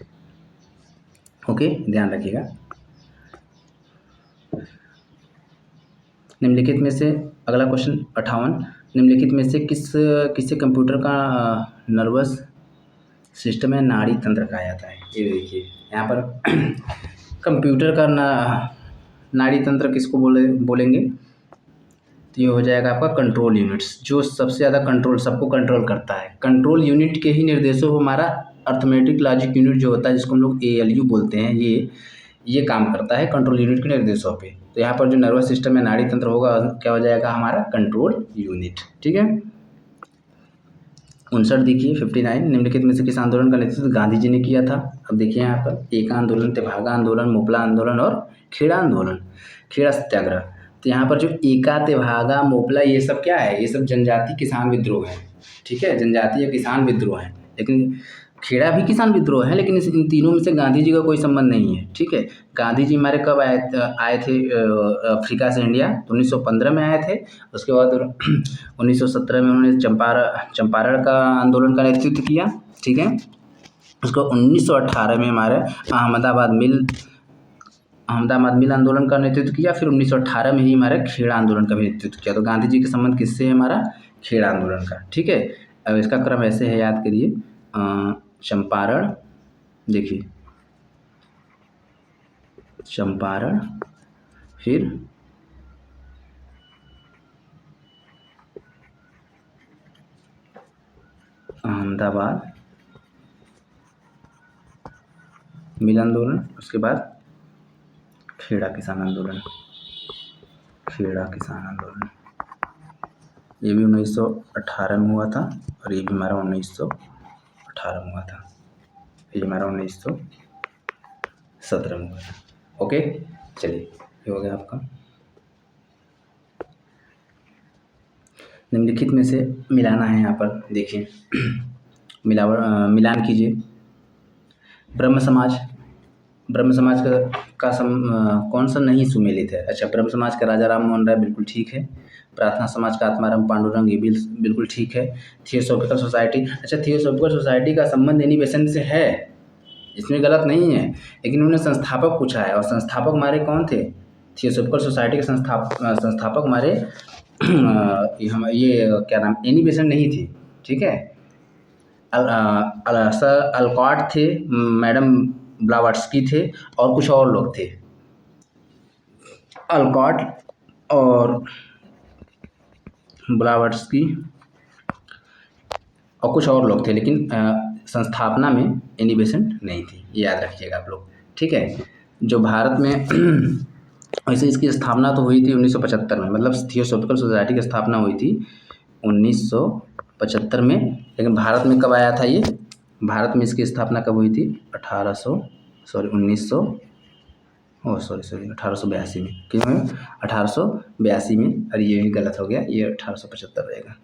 ओके, ध्यान रखिएगा। निम्नलिखित में से अगला क्वेश्चन 58, निम्नलिखित में से किससे कंप्यूटर का नर्वस सिस्टम है नाड़ी तंत्र कहा जाता है। ये देखिए यहाँ पर कंप्यूटर का नाड़ी तंत्र किसको बोलेंगे, तो ये हो जाएगा आपका कंट्रोल यूनिट्स, जो सबसे ज़्यादा सबको कंट्रोल करता है। कंट्रोल यूनिट के ही निर्देशों को हमारा अर्थमेटिक लॉजिक यूनिट जो होता है, जिसको हम लोग ALU बोलते हैं, ये काम करता है कंट्रोल यूनिट के निर्देशों पे। तो यहाँ पर जो नर्वस सिस्टम है नाड़ी तंत्र होगा, क्या हो जाएगा हमारा कंट्रोल यूनिट, ठीक है। 59 देखिए 59, निम्नलिखित में से किस आंदोलन का नेतृत्व गांधी जी ने किया था। अब देखिए यहाँ पर एका आंदोलन, तेभागा आंदोलन, मोपला आंदोलन और खेड़ा आंदोलन, खेड़ा सत्याग्रह। तो यहाँ पर जो एका, तेभागा, मोपला, ये सब क्या है, ये सब जनजाति किसान विद्रोह है, ठीक है, जनजातीय किसान विद्रोह है। लेकिन खेड़ा भी किसान विद्रोह है, लेकिन इन तीनों में से गांधी जी का कोई संबंध नहीं है, ठीक है। गांधी जी हमारे कब आए थे अफ्रीका से इंडिया, तो 1915 में आए थे। उसके बाद 1917 में उन्होंने चंपारण का आंदोलन का नेतृत्व किया, ठीक है। उसको 1918 में हमारे अहमदाबाद मिल आंदोलन का नेतृत्व किया। फिर 1918 में ही हमारे खेड़ा आंदोलन का भी नेतृत्व किया। तो गांधी जी के संबंध किससे है, हमारा खेड़ा आंदोलन का, ठीक है। अब इसका क्रम ऐसे है, याद करिए, चंपारण, देखिए चंपारण, फिर अहमदाबाद मिल आंदोलन, उसके बाद खेड़ा किसान आंदोलन, ये भी 1918 में हुआ था, और ये भी हमारा 1918 में हुआ था, ये हमारा 1917 में हुआ था। ओके, चलिए ये हो गया आपका। निम्नलिखित में से मिलाना है, यहाँ पर देखिए मिलान कीजिए। ब्रह्म समाज का कौन सा नहीं सुमेलित है। अच्छा, ब्रह्म समाज का राजा राम मोहन राय बिल्कुल ठीक है। प्रार्थना समाज का आत्माराम पांडुरंग, ये भी बिल्कुल ठीक है। थियोसॉफिकल सोसाइटी, अच्छा थियोसॉफिकल सोसाइटी का संबंध एनिबेसन से है, इसमें गलत नहीं है, लेकिन उन्होंने संस्थापक पूछा है, और संस्थापक हमारे कौन थे, थियोसॉफिकल सोसाइटी के संस्थापक हमारे ये क्या नाम, एनिबेसन नहीं थी, ठीक है। सर अल्कॉट थे, मैडम ब्लावट्स्की थे, और कुछ और लोग थे। अल्कॉट और ब्लावट्स्की और कुछ और लोग थे, लेकिन संस्थापना में एनिबेसन नहीं थी, ये याद रखिएगा आप लोग, ठीक है। जो भारत में वैसे इसकी स्थापना तो हुई थी 1975 में, मतलब थियोसॉफिकल सोसाइटी की स्थापना हुई थी 1975 में, लेकिन भारत में कब आया था ये, भारत में इसकी स्थापना कब हुई थी, 1882 में, क्यों 1882 में, और ये भी गलत हो गया, ये 1875 रहेगा।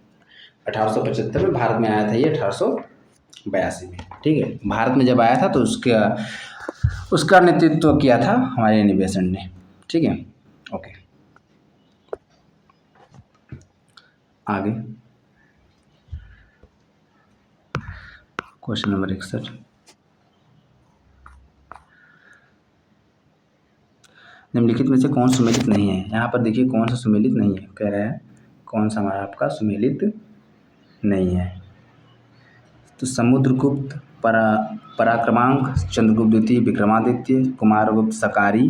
1875 में भारत में आया था ये, 1882 में, ठीक है। भारत में जब आया था तो उसका नेतृत्व किया था हमारे एनिबेसन ने, ठीक है। ओके, आगे क्वेश्चन नंबर 61, निम्नलिखित में से कौन सुमेलित नहीं है। यहाँ पर देखिए कौन सा सुमेलित नहीं है, कह रहा है कौन सा हमारा आपका सुमेलित नहीं है। तो समुद्रगुप्त, पराक्रमांक, चंद्रगुप्त द्वितीय, विक्रमादित्य, कुमारगुप्त सकारी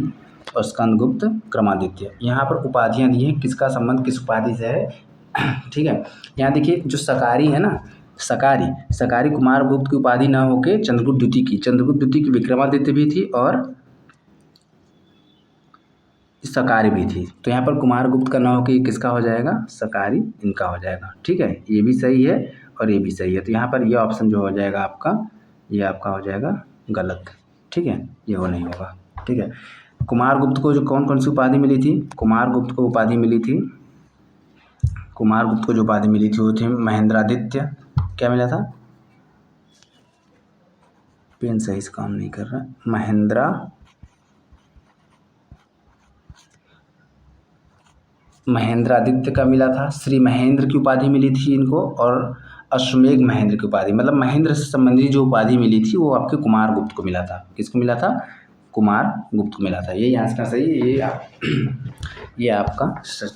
और स्कंदगुप्त क्रमादित्य। यहाँ पर उपाधियाँ दी हैं, किसका संबंध किस उपाधि से है, ठीक है। यहाँ देखिए जो सकारी है ना, सकारी कुमारगुप्त की उपाधि न होके चंद्रगुप्त द्वितीय की विक्रमादित्य भी थी, और सकारी भी थी। तो यहाँ पर कुमारगुप्त का नाम कि किसका हो जाएगा, सकारी इनका हो जाएगा। ठीक है, ये भी सही है और ये भी सही है। तो यहाँ पर ये ऑप्शन जो हो जाएगा आपका, ये आपका हो जाएगा गलत। ठीक है, ये वो नहीं होगा। ठीक है, कुमारगुप्त को जो कौन कौन सी उपाधि मिली थी, कुमारगुप्त को उपाधि मिली थी, कुमारगुप्त को जो उपाधि मिली थी वो थी महेंद्रादित्य। क्या मिला था, पेन सही से काम नहीं कर रहा, महेंद्रादित्य का मिला था। श्री महेंद्र की उपाधि मिली थी इनको, और अश्वमेघ महेंद्र की उपाधि, मतलब महेंद्र से संबंधित जो उपाधि मिली थी वो आपके कुमारगुप्त को मिला था। किसको मिला था, कुमारगुप्त को मिला था। यही आंसर सही है। ये आपका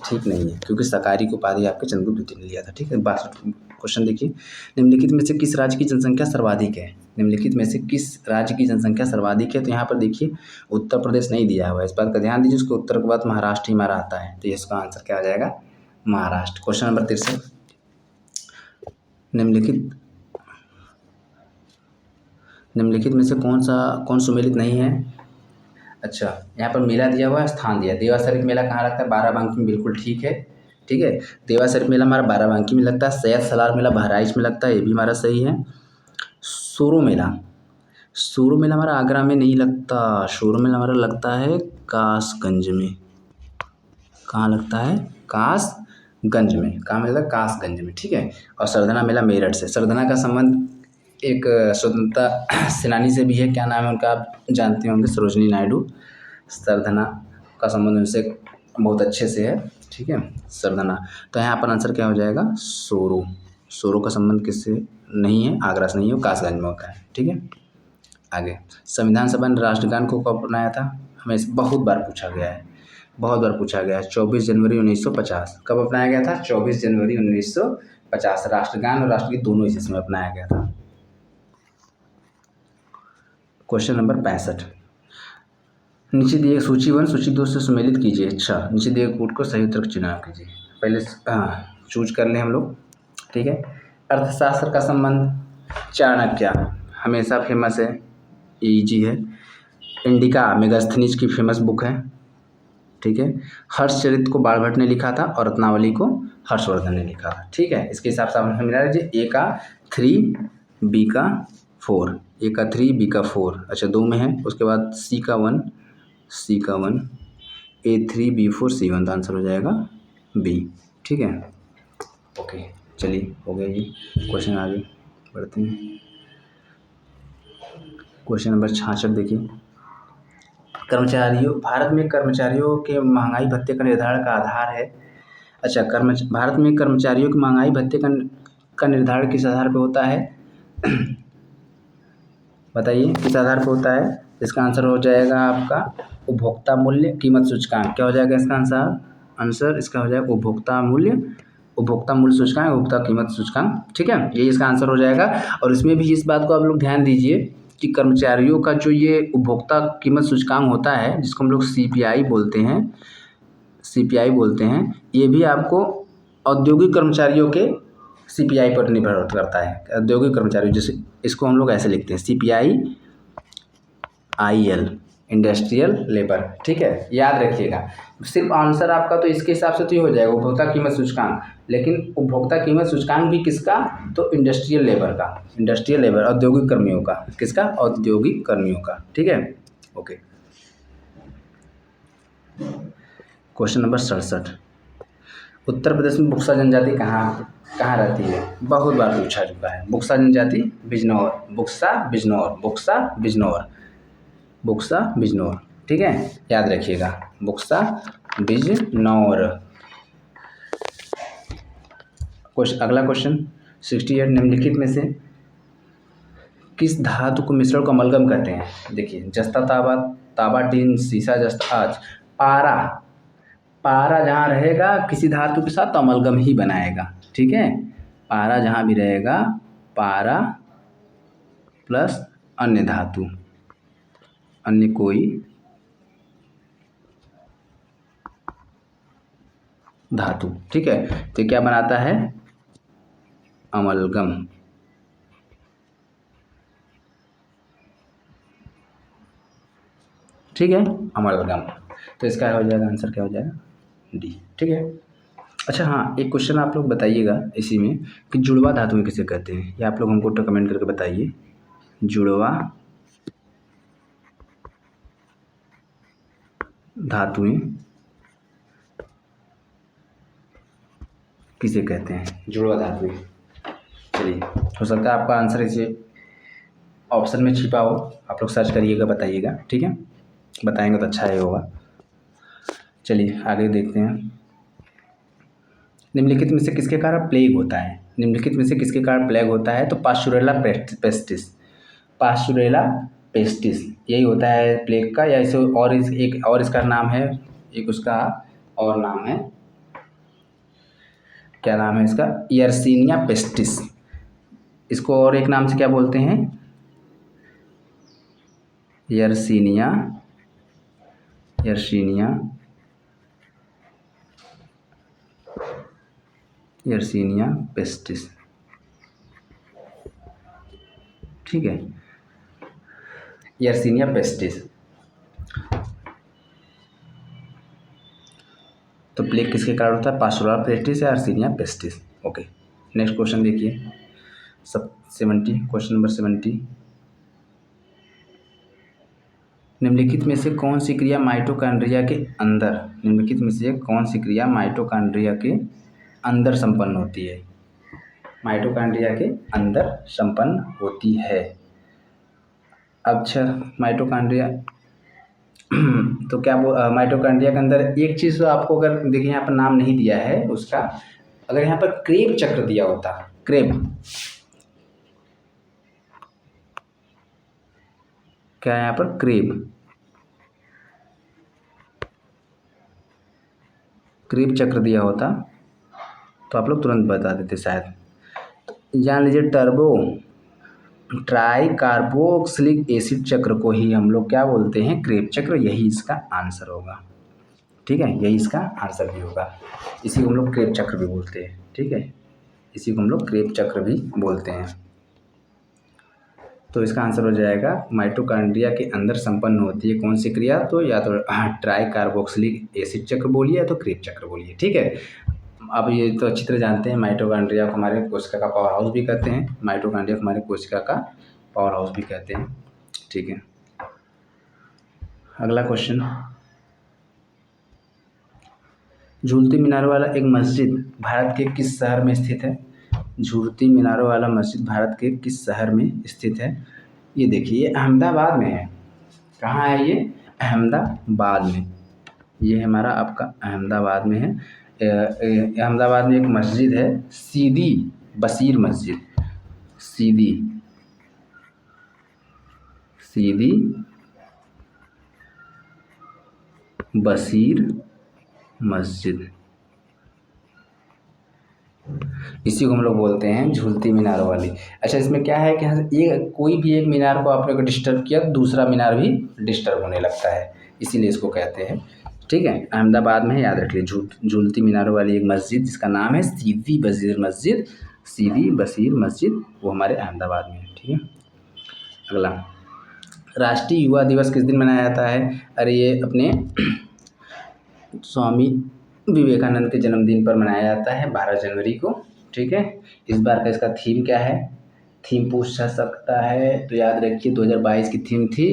ठीक नहीं है, क्योंकि सकारी की उपाधि आपके चंद्रगुप्त द्वितीय ने लिया था। ठीक है, 62 क्वेश्चन देखिए, निम्नलिखित में से किस राज्य की जनसंख्या सर्वाधिक है, निम्नलिखित में से किस राज्य की जनसंख्या सर्वाधिक है। तो यहाँ पर देखिए उत्तर प्रदेश नहीं दिया हुआ है, इस बात का ध्यान दीजिए। उसके उत्तर के बाद महाराष्ट्र ही हमारा आता है, तो इसका आंसर क्या आ जाएगा, महाराष्ट्र। क्वेश्चन नंबर 63, निम्नलिखित में से कौन सुमेलित नहीं है। अच्छा, यहाँ पर मेला दिया हुआ है, स्थान दिया, देवा शरीफ मेला कहाँ लगता है, बाराबंकी में, बिल्कुल ठीक है। ठीक है, देवा शरीफ मेला हमारा बाराबंकी में लगता है। सैयद सलार मेला बहराइच में लगता है, ये भी हमारा सही है। सूरो मेला हमारा आगरा में नहीं लगता, सूरो मेला हमारा लगता है कासगंज में। कहाँ लगता है, कासगंज में। कहाँ मिलता है, कासगंज में। ठीक है, और सरधना मेला मेरठ से। सरधना का संबंध एक स्वतंत्रता सेनानी से भी है, क्या नाम है उनका, आप जानते होंगे, सरोजनी नायडू। सरधना का संबंध उनसे बहुत अच्छे से है। ठीक है, सरधना। तो यहाँ पर आंसर क्या हो जाएगा, सोरो का संबंध किससे नहीं है, आगरा से नहीं है, कासगंज में होता है। ठीक है, आगे, संविधान सभा ने राष्ट्रगान को कब अपनाया था, हमें बहुत बार पूछा गया है, 24 जनवरी 1950। कब अपनाया गया था, 24 जनवरी 1950। राष्ट्रगान और राष्ट्रगीत दोनों इसी समय अपनाया गया था। क्वेश्चन नंबर 65, नीचे दिए सूची 1 सूची 2 से सुमेलित कीजिए। अच्छा, नीचे दिए कोड को सही उत्तर चुनाव कीजिए। पहले चूज कर लें हम लोग। ठीक है, अर्थशास्त्र का संबंध चाणक्य, हमेशा फेमस है, इजी है। इंडिका मेगास्थनीज की फेमस बुक है। ठीक है, हर्षचरित को बाणभट्ट ने लिखा था और रत्नावली को हर्षवर्धन ने लिखा था। ठीक है, इसके हिसाब से आप मिला लीजिए, ए का 3, बी का 4, ए का 3, बी का 4। अच्छा, 2 में है, उसके बाद सी का 1, A3 B4 C1, तो आंसर हो जाएगा बी। ठीक है, ओके, चलिए हो गया जी। क्वेश्चन आगे बढ़ते हैं। क्वेश्चन नंबर 66 देखिए, भारत में कर्मचारियों के महंगाई भत्ते का निर्धारण का आधार है। अच्छा, भारत में कर्मचारियों के महंगाई भत्ते का निर्धारण किस आधार पर होता है, बताइए किस आधार पर होता है। इसका आंसर हो जाएगा आपका उपभोक्ता मूल्य कीमत सूचकांक। क्या हो जाएगा इसका आंसर इसका हो जाएगा उपभोक्ता मूल्य सूचकांक, उपभोक्ता कीमत सूचकांक। ठीक है, ये इसका आंसर हो जाएगा। और इसमें भी इस बात को आप लोग ध्यान दीजिए कि कर्मचारियों का जो ये उपभोक्ता कीमत सूचकांक होता है, जिसको हम लोग CPI बोलते हैं, ये भी आपको औद्योगिक कर्मचारियों के CPI पर निर्भर करता है। औद्योगिक कर्मचारी, जैसे इसको हम लोग ऐसे लिखते हैं, CPI-IL, इंडस्ट्रियल लेबर। ठीक है, याद रखिएगा। सिर्फ आंसर आपका तो इसके हिसाब से तो ही हो जाएगा, उपभोक्ता कीमत सूचकांक। लेकिन उपभोक्ता कीमत सूचकांक भी किसका, तो इंडस्ट्रियल लेबर, औद्योगिक कर्मियों का। किसका, औद्योगिक कर्मियों का। ठीक है, okay. Question number 67, Uttar Pradesh में बुक्सा जनजाति कहाँ रहती है, बहुत बार पूछा चुका है। बुक्सा जनजाति बुक्सा बिजनौर। ठीक है, याद रखिएगा, बुक्सा बिजनौर। अगला क्वेश्चन 68, निम्नलिखित में से किस धातु को मिश्रण को अमलगम कहते हैं। देखिए, जस्ता तांबा, तांबा टीन, सीसा जस्ता आज, पारा जहाँ रहेगा किसी धातु के साथ तो अमलगम ही बनाएगा। ठीक है, पारा जहाँ भी रहेगा, पारा प्लस अन्य धातु, अन्य कोई धातु। ठीक है, तो क्या बनाता है, अमलगम। ठीक है, अमलगम। तो इसका हो जाएगा आंसर, क्या हो जाएगा, डी। ठीक है। अच्छा हाँ, एक क्वेश्चन आप लोग बताइएगा इसी में कि जुड़वा धातुएं किसे कहते हैं, ये आप लोग हमको तो कमेंट करके बताइए। जुड़वा धातुएं किसे कहते हैं, जुड़वा धातुएं। चलिए, हो सकता है आपका आंसर इसे ऑप्शन में छिपा हो, आप लोग सर्च करिएगा, बताइएगा। ठीक है, बताएंगे तो अच्छा ही होगा। चलिए आगे देखते हैं। निम्नलिखित में से किसके कारण प्लेग होता है, निम्नलिखित में से किसके कारण प्लेग होता है, तो पास्चुरेला पेस्टिस, पास्चुरेला पेस्टिस यही होता है प्लेग का, या इसे और एक और इसका नाम है, एक उसका और नाम है, क्या नाम है इसका, यर्सीनिया पेस्टिस। इसको और एक नाम से क्या बोलते हैं, यर्सीनिया, यर्सीनिया, यर्सीनिया पेस्टिस। ठीक है, यर्सीनिया पेस्टिस। तो प्लेग किसके कारण होता है, पास्चुरेला पेस्टिस या Yersinia pestis. Okay, next question देखिए, सब 70, क्वेश्चन नंबर 70। निम्नलिखित में से कौन सी क्रिया माइटोकॉन्ड्रिया के अंदर, निम्नलिखित में से कौन सी क्रिया माइटोकॉन्ड्रिया के अंदर संपन्न होती है, माइटोकॉन्ड्रिया के अंदर संपन्न होती है। अच्छा, माइटोकॉन्ड्रिया तो क्या माइटोकॉन्ड्रिया के अंदर एक चीज़ तो आपको, अगर देखिए यहाँ पर नाम नहीं दिया है उसका, अगर यहाँ पर क्रेब चक्र दिया होता, क्रेब, क्या है यहाँ पर, क्रेब, क्रेब चक्र दिया होता तो आप लोग तुरंत बता देते शायद। जान लीजिए, टर्बो ट्राई कार्बोक्सिलिक एसिड चक्र को ही हम लोग क्या बोलते हैं, क्रेब चक्र, यही इसका आंसर होगा। ठीक है, यही इसका आंसर भी होगा, इसी को हम लोग क्रेब चक्र भी बोलते हैं। ठीक है, इसी को हम लोग क्रेब चक्र भी बोलते हैं। तो इसका आंसर हो जाएगा, माइटोकॉन्ड्रिया के अंदर संपन्न होती है कौन सी क्रिया, तो या तो ट्राई कार्बोक्सिलिक एसिड चक्र बोलिए या तो क्रेब चक्र बोलिए। ठीक है, अब ये तो अच्छी तरह जानते हैं, माइटोकॉन्ड्रिया को हमारे कोशिका का पावर हाउस भी कहते हैं, माइटोकॉन्ड्रिया को हमारे कोशिका का पावर हाउस भी कहते हैं। ठीक है, अगला क्वेश्चन, झूलती मीनारों वाला एक मस्जिद भारत के किस शहर में स्थित है, झूलती मीनारों वाला मस्जिद भारत के किस शहर में स्थित है। ये देखिए, ये अहमदाबाद में है। कहाँ है ये, अहमदाबाद में, ये हमारा आपका अहमदाबाद में है। अहमदाबाद में एक मस्जिद है, सीदी बशीर मस्जिद, सीदी बशीर मस्जिद, इसी को हम लोग बोलते हैं झूलती मीनारों वाली। अच्छा, इसमें क्या है कि ये कोई भी एक मीनार को आपने डिस्टर्ब किया तो दूसरा मीनार भी डिस्टर्ब होने लगता है, इसीलिए इसको कहते हैं। ठीक है, अहमदाबाद में है, याद रखिए, झूलती मीनारों वाली एक मस्जिद जिसका नाम है सीदी बशीर मस्जिद, सीदी बशीर मस्जिद, वो हमारे अहमदाबाद में है। ठीक है, अगला, राष्ट्रीय युवा दिवस किस दिन मनाया जाता है, अरे ये अपने स्वामी विवेकानंद के जन्मदिन पर मनाया जाता है, 12 जनवरी को। ठीक है, इस बार का इसका थीम क्या है, थीम पूछ सकता है, तो याद रखिए 2022 की थीम थी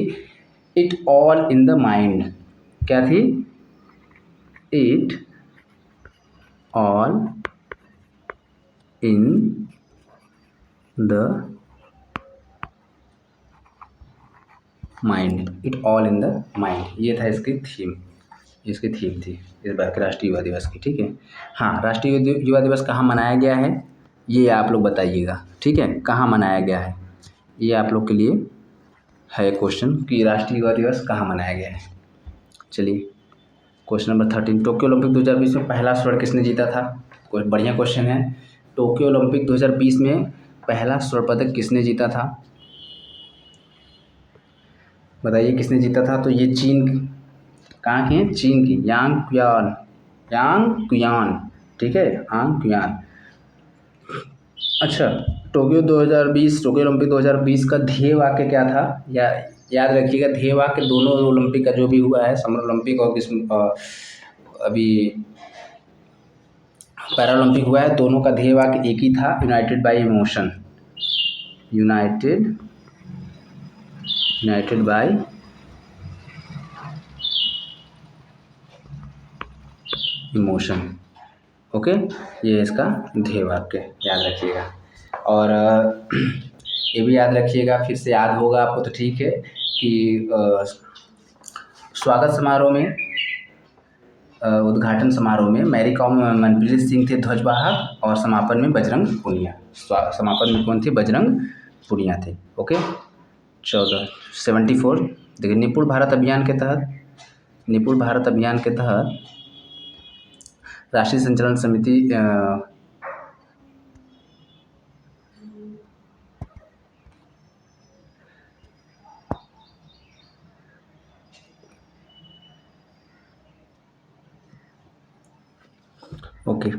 it all in the mind. क्या थी, it all in the mind, it all in the mind, ये था इसकी थीम, इसकी थीम थी इस बार के राष्ट्रीय युवा दिवस की। ठीक है, हाँ, राष्ट्रीय युवा दिवस कहाँ मनाया गया है, ये आप लोग बताइएगा। ठीक है, कहाँ मनाया गया है, ये आप लोग के लिए है क्वेश्चन कि राष्ट्रीय युवा दिवस कहाँ मनाया गया है। चलिए, क्वेश्चन नंबर 13, टोक्यो ओलंपिक 2020 में पहला स्वर्ण किसने जीता था, कोई बढ़िया क्वेश्चन है। टोक्यो ओलंपिक 2020 में पहला स्वर्ण पदक किसने जीता था, बताइए किसने जीता था। तो ये चीन, कहाँ की है, चीन की यांग कुयान। ठीक है, यांग कुयान। अच्छा, टोक्यो ओलंपिक 2020 का ध्येय वाक्य क्या था, या याद रखिएगा ध्येय वाक्य दोनों ओलंपिक का जो भी हुआ है, समर ओलंपिक और अभी पैरालंपिक हुआ है, दोनों का ध्येय वाक्य एक ही था, United bye emotion. United bye emotion. Okay, ये इसका ध्येय वाक्य याद रखिएगा। और ये भी याद रखिएगा, फिर से याद होगा आपको तो ठीक है कि स्वागत समारोह में, उद्घाटन समारोह में मैरी कॉम मनप्रीत सिंह थे ध्वजवाहक, और समापन में बजरंग पुनिया, समापन में कौन थे? बजरंग पुनिया थे। ओके, 74 देखिए, निपुण भारत अभियान के तहत राष्ट्रीय संचालन समिति ओके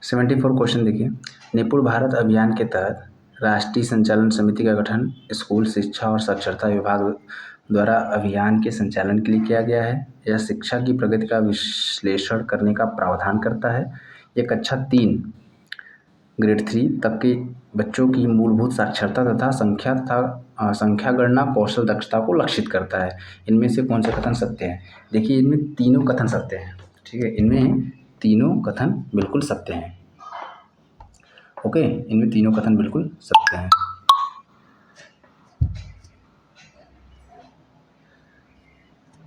74 क्वेश्चन देखिए, निपुण भारत अभियान के तहत राष्ट्रीय संचालन समिति का गठन स्कूल शिक्षा और साक्षरता विभाग द्वारा अभियान के संचालन के लिए किया गया है। यह शिक्षा की प्रगति का विश्लेषण करने का प्रावधान करता है। यह कक्षा 3 ग्रेड 3 तक के बच्चों की मूलभूत साक्षरता तथा संख्या गणना कौशल दक्षता को लक्षित करता है। इनमें से कौन से कथन सत्य हैं? देखिए, इनमें तीनों कथन सत्य हैं। ठीक है, इनमें तीनों कथन बिल्कुल सत्य हैं। ओके, इनमें तीनों कथन बिल्कुल सत्य हैं।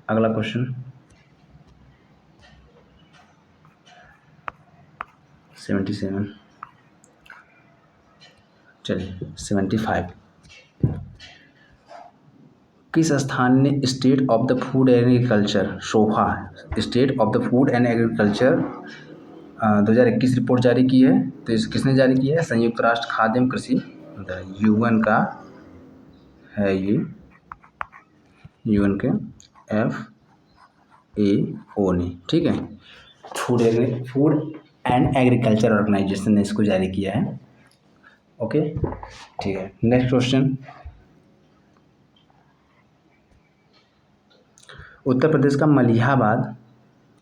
अगला क्वेश्चन 77, चलिए 75। किस स्थान ने state of the food and agriculture Shobha state of the food and agriculture 2021 report जारी की है? तो इस किसने जारी किया है? संयुक्त राष्ट्र खाद्य एवं कृषि यूएन का है ये, यूएन के FAO ने। ठीक है, फूड एंड एग्रीकल्चर ऑर्गेनाइजेशन ने इसको जारी किया है। ओके, ठीक है। नेक्स्ट क्वेश्चन, उत्तर प्रदेश का मलिहाबाद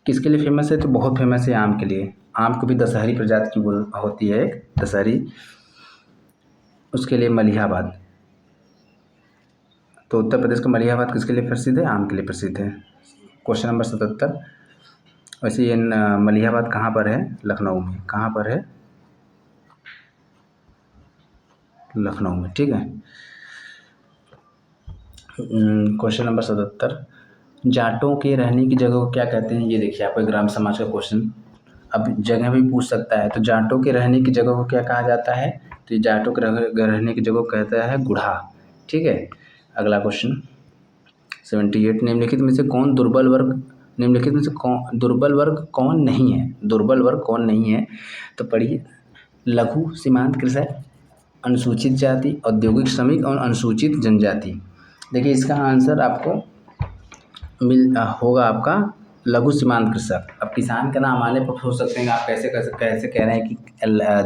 किसके लिए फेमस है? तो बहुत फेमस है आम के लिए। आम को भी दशहरी प्रजाति की होती है, दशहरी, उसके लिए मलिहाबाद। तो उत्तर प्रदेश का मलिहाबाद किसके लिए प्रसिद्ध है? आम के लिए प्रसिद्ध है। क्वेश्चन नंबर 77, वैसे ये मलिहाबाद कहाँ पर है? लखनऊ में। कहाँ पर है? लखनऊ में। ठीक है। क्वेश्चन नंबर 77, जाटों के रहने की जगह को क्या कहते हैं? ये देखिए, आपको ग्राम समाज का क्वेश्चन अब जगह भी पूछ सकता है। तो जाटों के रहने की जगह को क्या कहा जाता है? तो ये जाटों के रहने की जगह को कहता है गुढ़ा। ठीक है। अगला क्वेश्चन 78, निम्नलिखित में से कौन दुर्बल वर्ग दुर्बल वर्ग कौन नहीं है? दुर्बल वर्ग कौन नहीं है? तो पढ़िए, लघु सीमांत कृषक, अनुसूचित जाति, औद्योगिक श्रमिक और अनुसूचित जनजाति। देखिए, इसका आंसर आपको होगा आपका लघु सीमांत कृषक। अब किसान का नाम आने पर सोच सकते हैं आप कैसे कह रहे हैं कि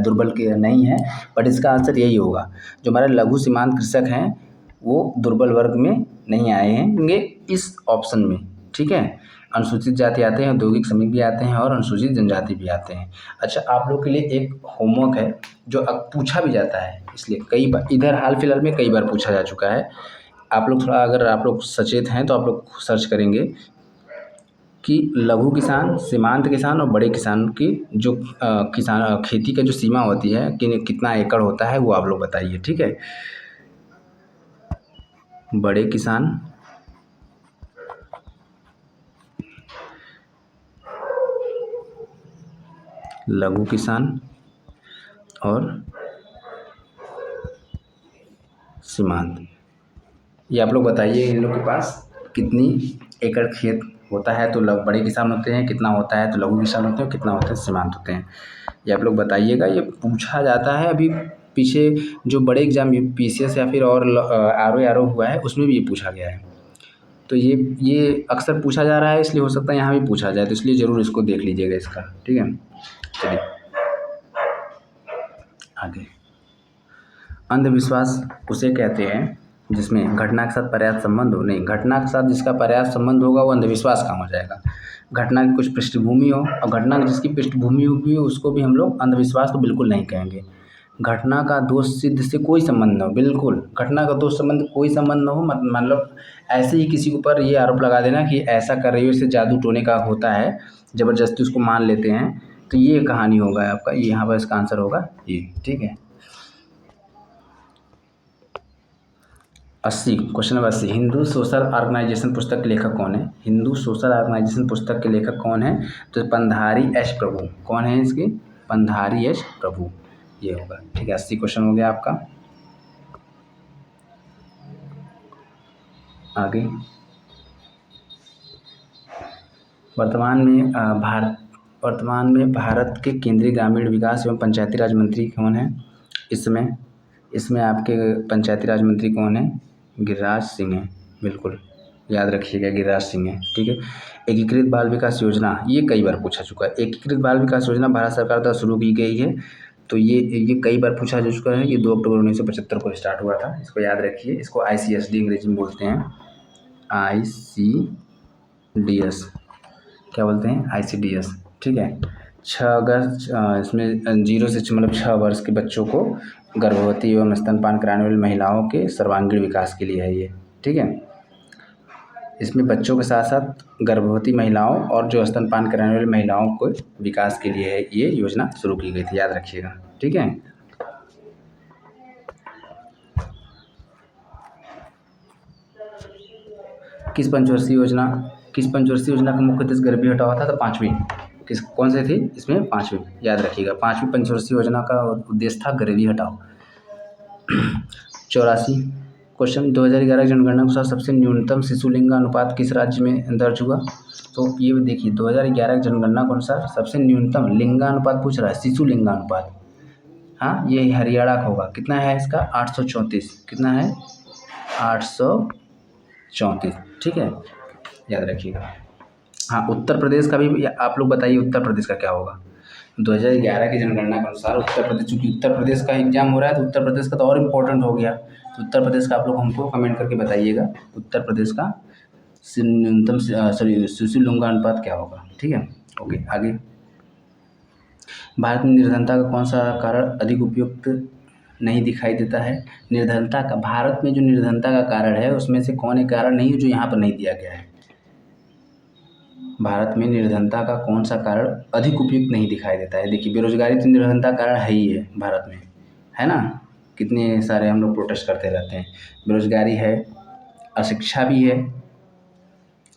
दुर्बल के नहीं है, बट इसका आंसर यही होगा। जो हमारे लघु सीमांत कृषक हैं वो दुर्बल वर्ग में नहीं आए हैं इस ऑप्शन में। ठीक है, अनुसूचित जाति आते हैं, औद्योगिक श्रमिक भी आते हैं और अनुसूचित जनजाति भी आते हैं। अच्छा, आप लोग के लिए एक होमवर्क है जो अब पूछा भी जाता है, इसलिए कई बार इधर हाल फिलहाल में कई बार पूछा जा चुका है। आप लोग थोड़ा, अगर आप लोग सचेत हैं तो आप लोग सर्च करेंगे कि लघु किसान, सीमांत किसान और बड़े किसान की जो किसान खेती का जो सीमा होती है कि कितना एकड़ होता है, वो आप लोग बताइए। ठीक है, बड़े किसान, लघु किसान और सीमांत, ये आप लोग बताइए इन लोग के पास कितनी एकड़ खेत होता है। तो बड़े किसान होते हैं कितना होता है, तो लघु किसान होते हैं कितना होता है, सीमांत होते हैं। ये आप लोग बताइएगा, ये पूछा जाता है। अभी पीछे जो बड़े एग्जाम PCS या फिर और RO हुआ है उसमें भी ये पूछा गया है। तो ये अक्सर पूछा जा रहा है, इसलिए हो सकता है यहाँ भी पूछा जाए, तो इसलिए ज़रूर इसको देख लीजिएगा इसका। ठीक है, चलिए आगे। अंधविश्वास उसे कहते हैं जिसमें घटना के साथ पर्याप्त संबंध हो, नहीं, घटना के साथ जिसका पर्याप्त संबंध होगा वो अंधविश्वास काम हो जाएगा। घटना की कुछ पृष्ठभूमि हो और घटना की जिसकी पृष्ठभूमि होगी उसको भी हम लोग अंधविश्वास तो बिल्कुल नहीं कहेंगे। घटना का दोष सिद्ध से कोई संबंध न हो, बिल्कुल घटना का दोष संबंध कोई संबंध न हो, मतलब ऐसे ही किसी के ऊपर ये आरोप लगा देना कि ऐसा कर रही हो, इससे जादू टोने का होता है, ज़बरदस्ती उसको मान लेते हैं, तो ये कहानी होगा आपका, यहाँ पर इसका आंसर होगा ये। ठीक है। 80, question number 80, Hindu social organisation पुस्तक के लेखक कौन है? हिंदू सोशल ऑर्गेनाइजेशन पुस्तक के लेखक कौन है? तो पंधारी एच प्रभु। कौन है इसके? पंधारी एच प्रभु, ये होगा। ठीक है, 80 क्वेश्चन हो गया आपका। आगे, वर्तमान में भारत के केंद्रीय ग्रामीण विकास एवं पंचायती राज मंत्री कौन है? इसमें आपके पंचायती राज मंत्री कौन है? गिरिराज सिंह है, बिल्कुल याद रखिएगा, गिरिराज सिंह है। ठीक है। एकीकृत बाल विकास योजना, ये कई बार पूछा चुका है। एकीकृत बाल विकास योजना भारत सरकार द्वारा शुरू की गई है, तो ये कई बार पूछा जा चुका है। ये 2 अक्टूबर 1975 को स्टार्ट हुआ था, इसको याद रखिए। इसको ICSD अंग्रेजी में बोलते हैं, ICDS, क्या बोलते हैं? ICDS। ठीक है। 6 अगस्त, इसमें 0 से मतलब 6 वर्ष के बच्चों को गर्भवती एवं स्तनपान कराने वाली महिलाओं के सर्वांगीण विकास के लिए है ये। ठीक है। इसमें बच्चों के साथ साथ गर्भवती महिलाओं और जो स्तनपान कराने वाली महिलाओं को विकास के लिए है ये योजना शुरू की गई थी, याद रखिएगा। ठीक है। किस पंचवर्षीय योजना का मुख्य उद्देश्य गरीबी हटाओ था? तो 5वीं। कौन सी थी इसमें? 5वीं, याद रखिएगा। 5वीं पंचवर्षीय योजना का उद्देश्य था गरीबी हटाओ। 84 क्वेश्चन, 2011 जनगणना के अनुसार सबसे न्यूनतम शिशु लिंगानुपात किस राज्य में दर्ज हुआ? तो ये देखिए, 2011 की जनगणना के अनुसार सबसे न्यूनतम लिंगानुपात पूछ रहा है, शिशु लिंगानुपात। हाँ, ये हरियाणा का होगा। कितना है इसका? 834। कितना है? 834। ठीक है, याद रखिएगा। हाँ, उत्तर प्रदेश का भी आप लोग बताइए, उत्तर प्रदेश का क्या होगा? 2011 की जनगणना के अनुसार उत्तर प्रदेश, चूँकि उत्तर प्रदेश का एग्जाम हो रहा है तो उत्तर प्रदेश का तो और इम्पोर्टेंट हो गया, तो उत्तर प्रदेश का आप लोग हमको कमेंट करके बताइएगा, उत्तर प्रदेश का न्यूनतम शिशु लिंगानुपात क्या होगा? ठीक है। ओके, आगे। भारत में निर्धनता का कौन सा कारण अधिक उपयुक्त नहीं दिखाई देता है? निर्धनता का, भारत में जो निर्धनता का कारण है उसमें से कौन एक कारण नहीं है जो यहाँ पर नहीं दिया गया है? भारत में निर्धनता का कौन सा कारण अधिक उपयुक्त नहीं दिखाई देता है? देखिए, बेरोजगारी तो निर्धनता का कारण है ही है भारत में, है ना? कितने सारे हम लोग प्रोटेस्ट करते रहते हैं। बेरोजगारी है, अशिक्षा भी है।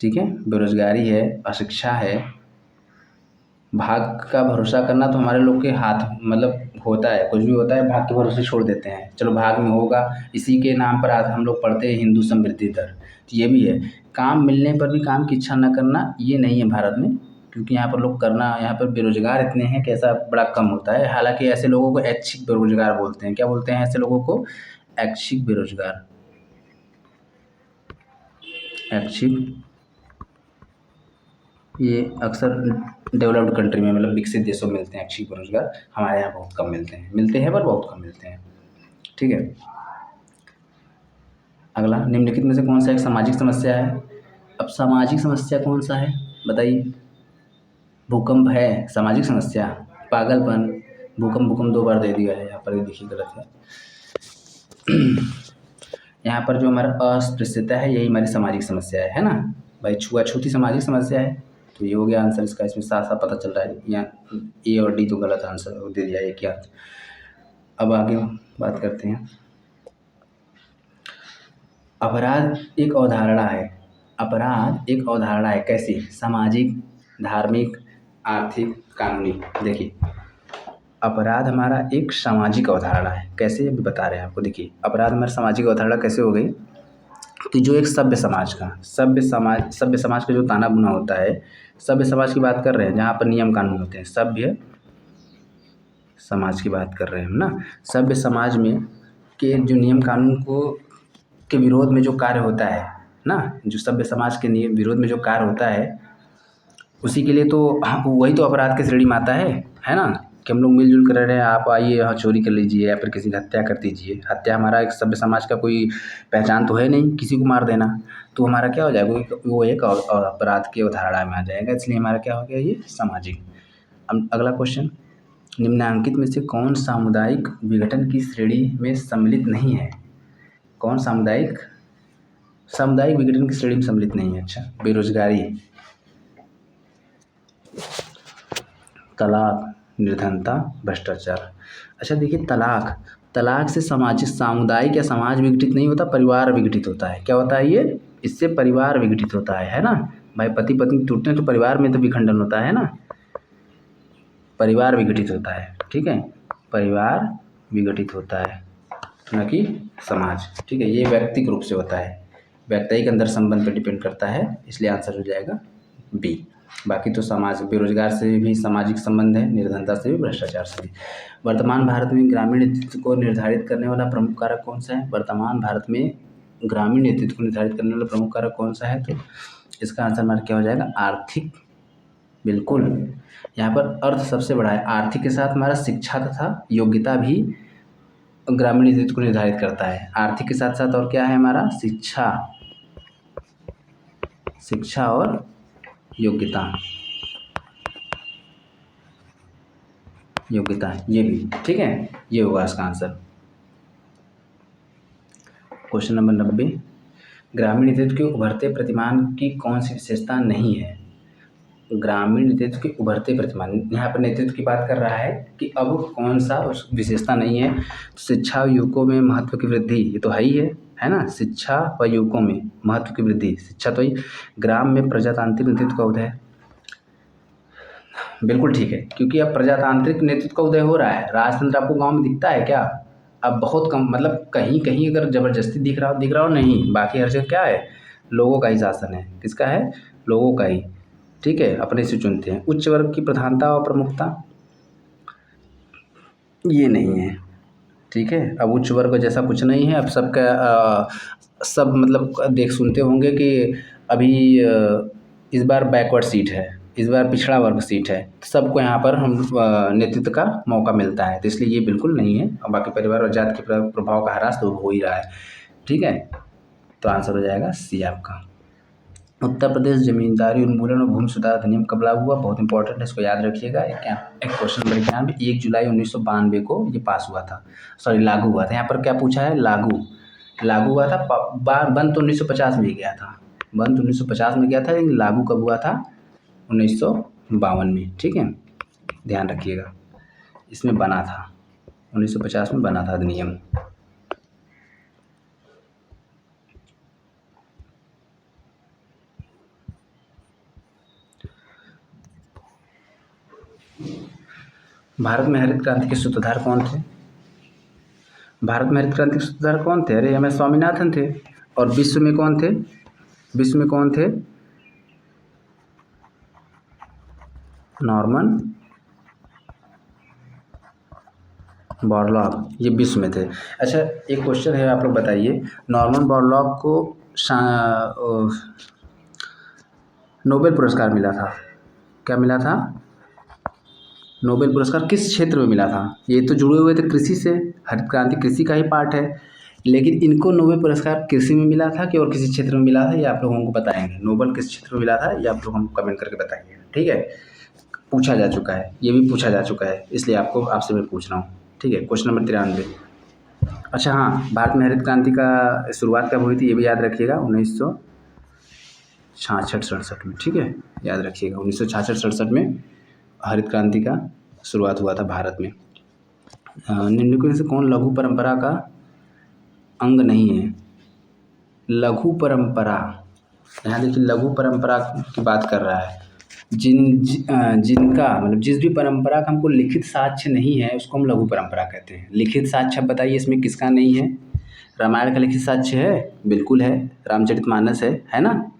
ठीक है, बेरोजगारी है, अशिक्षा है, भाग का भरोसा करना तो हमारे लोग के हाथ, मतलब होता है, कुछ भी होता है भाग के भरोसे छोड़ देते हैं, चलो भाग में होगा, इसी के नाम पर आज हम लोग पढ़ते हैं हिंदू समृद्धि दर, तो ये भी है। काम मिलने पर भी काम की इच्छा न करना, ये नहीं है भारत में, क्योंकि यहाँ पर लोग करना, यहाँ पर बेरोजगार इतने हैं कि ऐसा बड़ा कम होता है। हालांकि ऐसे लोगों को ऐच्छिक बेरोजगार बोलते हैं। क्या बोलते हैं ऐसे लोगों को? ऐच्छिक बेरोजगार, ऐच्छिक। ये अक्सर डेवलप्ड कंट्री में, मतलब विकसित देशों में मिलते हैं ऐच्छिक बेरोजगार, हमारे यहाँ बहुत कम मिलते हैं, पर बहुत कम मिलते हैं। ठीक है। अगला, निम्नलिखित में से कौन सा एक सामाजिक समस्या है? अब सामाजिक समस्या कौन सा है बताइए? भूकंप है सामाजिक समस्या? पागलपन, भूकंप 2 बार दे दिया है यहाँ पर, ये देखिए गलत है। यहाँ पर जो हमारा अस्पृश्यता है यही हमारी सामाजिक समस्या है ना भाई? छुआछूती सामाजिक समस्या है, तो ये हो गया आंसर इसका। इसमें साफ साफ पता चल रहा है, यहाँ ए और डी तो गलत आंसर दे दिया है क्या। अब आगे बात करते हैं। अपराध एक अवधारणा है, अपराध एक अवधारणा है, कैसी? सामाजिक, धार्मिक, आर्थिक, कानूनी। देखिए, अपराध हमारा एक सामाजिक अवधारणा है, कैसे अभी बता रहे हैं आपको। देखिए, अपराध हमारी सामाजिक अवधारणा कैसे हो गई कि जो एक सभ्य समाज का जो ताना बुना होता है, सभ्य समाज की बात कर रहे हैं जहाँ पर नियम कानून होते हैं, सभ्य समाज की बात कर रहे हैं हम ना। सभ्य समाज में के जो नियम कानून के विरोध में जो कार्य होता है ना, जो सभ्य समाज के विरोध में जो कार्य होता है, उसी के लिए तो वही तो अपराध की श्रेणी में आता है ना। कि हम लोग मिलजुल कर रह रहे हैं, आप आइए यहाँ चोरी कर लीजिए या फिर किसी की हत्या कर दीजिए। हत्या हमारा एक सभ्य समाज का कोई पहचान तो है नहीं, किसी को मार देना, तो हमारा क्या हो जाएगा, वो एक अपराध की अवधारणा में आ जाएगा, इसलिए हमारा क्या हो गया, ये सामाजिक। अब अगला क्वेश्चन, निम्नलिखित में से कौन सामुदायिक विघटन की श्रेणी में सम्मिलित नहीं है? कौन सामुदायिक विघटन की श्रेणी में सम्मिलित नहीं है? अच्छा, बेरोजगारी, तलाक, निर्धनता, भ्रष्टाचार। अच्छा देखिए, तलाक से सामुदायिक या समाज विघटित नहीं होता, परिवार विघटित होता है। क्या होता है ये? इससे परिवार विघटित होता है ना। भाई पति पत्नी टूटते हैं तो परिवार में तो विखंडन होता है ना, परिवार विघटित होता है, ठीक है, परिवार विघटित होता है, न कि समाज, ठीक है। ये व्यक्तिगत रूप से होता है, व्यक्ति के अंदर संबंध पर डिपेंड करता है, इसलिए आंसर हो जाएगा बी। बाकी तो समाज, बेरोजगार से भी सामाजिक संबंध है, निर्धनता से भी, भ्रष्टाचार से भी। वर्तमान भारत में ग्रामीण नेतृत्व को निर्धारित करने वाला प्रमुख कारक कौन सा है? वर्तमान भारत में ग्रामीण नेतृत्व को निर्धारित करने वाला प्रमुख कारक कौन सा है? तो इसका आंसर हमारा क्या हो जाएगा? आर्थिक। बिल्कुल, यहाँ पर अर्थ सबसे बड़ा है। आर्थिक के साथ हमारा शिक्षा तथा योग्यता भी ग्रामीण नेतृत्व को निर्धारित करता है। आर्थिक के साथ साथ और क्या है हमारा? शिक्षा और योग्यता, ये भी, ठीक है, ये होगा इसका आंसर। क्वेश्चन नंबर 90, ग्रामीण नेतृत्व के उभरते प्रतिमान की कौन सी विशेषता नहीं है? ग्रामीण नेतृत्व के उभरते प्रतिमान, यहाँ पर नेतृत्व की बात कर रहा है कि अब कौन सा उस विशेषता नहीं है? शिक्षा और युवकों में महत्व की वृद्धि, ये तो है ही है ना। शिक्षा व युवकों में महत्व की वृद्धि, शिक्षा तो ही। ग्राम में प्रजातांत्रिक नेतृत्व का उदय, बिल्कुल ठीक है, क्योंकि अब प्रजातांत्रिक नेतृत्व का उदय हो रहा है। राजतंत्र आपको गांव में दिखता है क्या? अब बहुत कम, मतलब कहीं कहीं अगर जबरदस्ती दिख रहा हो नहीं, बाकी हर जगह क्या है? लोगों का ही शासन है। किसका है? लोगों का ही, ठीक है, अपने से चुनते हैं। उच्च वर्ग की प्रधानता और प्रमुखता, ये नहीं है, ठीक है। अब उच्च वर्ग जैसा कुछ नहीं है। अब सबका सब मतलब देख सुनते होंगे कि अभी इस बार बैकवर्ड सीट है, इस बार पिछड़ा वर्ग सीट है, सबको यहाँ पर हम नेतृत्व का मौका मिलता है, तो इसलिए ये बिल्कुल नहीं है। और बाकी परिवार और जाति के प्रभाव का ह्रास तो हो ही रहा है, ठीक है। तो आंसर हो जाएगा सी आपका। उत्तर प्रदेश जमींदारी उन्मूलन और भूमि सुधार अधिनियम कब लागू हुआ? बहुत इंपॉर्टेंट है, इसको याद रखिएगा। एक क्वेश्चन नंबर 91, 1 जुलाई 1992 को ये पास हुआ था, सॉरी लागू हुआ था। यहाँ पर क्या पूछा है? लागू हुआ था। बंद तो 1950 में ही गया था, बंद 1950 में गया था, लेकिन लागू कब हुआ था? 1952 में, ठीक है, ध्यान रखिएगा। इसमें बना था 1950 में बना था अधिनियम। भारत में हरित क्रांति के सूत्रधार कौन थे? भारत में हरित क्रांति के सूत्रधार कौन थे? अरे एम.एस. स्वामीनाथन थे। और विश्व में कौन थे? विश्व में कौन थे? नॉर्मन बोरलॉग, ये विश्व में थे। अच्छा एक क्वेश्चन है, आप लोग बताइए, नॉर्मन बोरलॉग को नोबेल पुरस्कार मिला था, क्या मिला था? नोबेल पुरस्कार किस क्षेत्र में मिला था? ये तो जुड़े हुए थे कृषि से, हरित क्रांति कृषि का ही पार्ट है, लेकिन इनको नोबेल पुरस्कार कृषि में मिला था कि और किसी क्षेत्र में मिला था, ये आप लोग हमको बताएंगे। नोबेल किस क्षेत्र में मिला था, ये आप लोग हमको कमेंट करके बताइए, ठीक है। पूछा जा चुका है, ये भी पूछा जा चुका है, इसलिए आपसे मैं पूछ रहा हूँ, ठीक है। क्वेश्चन नंबर 93, अच्छा हाँ, भारत में हरित क्रांति का शुरुआत कब हुई थी? ये भी याद रखिएगा, 1966-67 में, ठीक है, याद रखिएगा। 1966-67 में हरित क्रांति का शुरुआत हुआ था भारत में। निम्नलिखित में से कौन लघु परंपरा का अंग नहीं है? लघु परंपरा, यहाँ देखिए लघु परंपरा की बात कर रहा है। जिनका मतलब जिस भी परंपरा का हमको लिखित साक्ष्य नहीं है उसको हम लघु परंपरा कहते हैं। लिखित साक्ष्य बताइए इसमें किसका नहीं है? रामायण का लिखित साक्ष्य है, बिल्कुल है, रामचरितमानस है ना,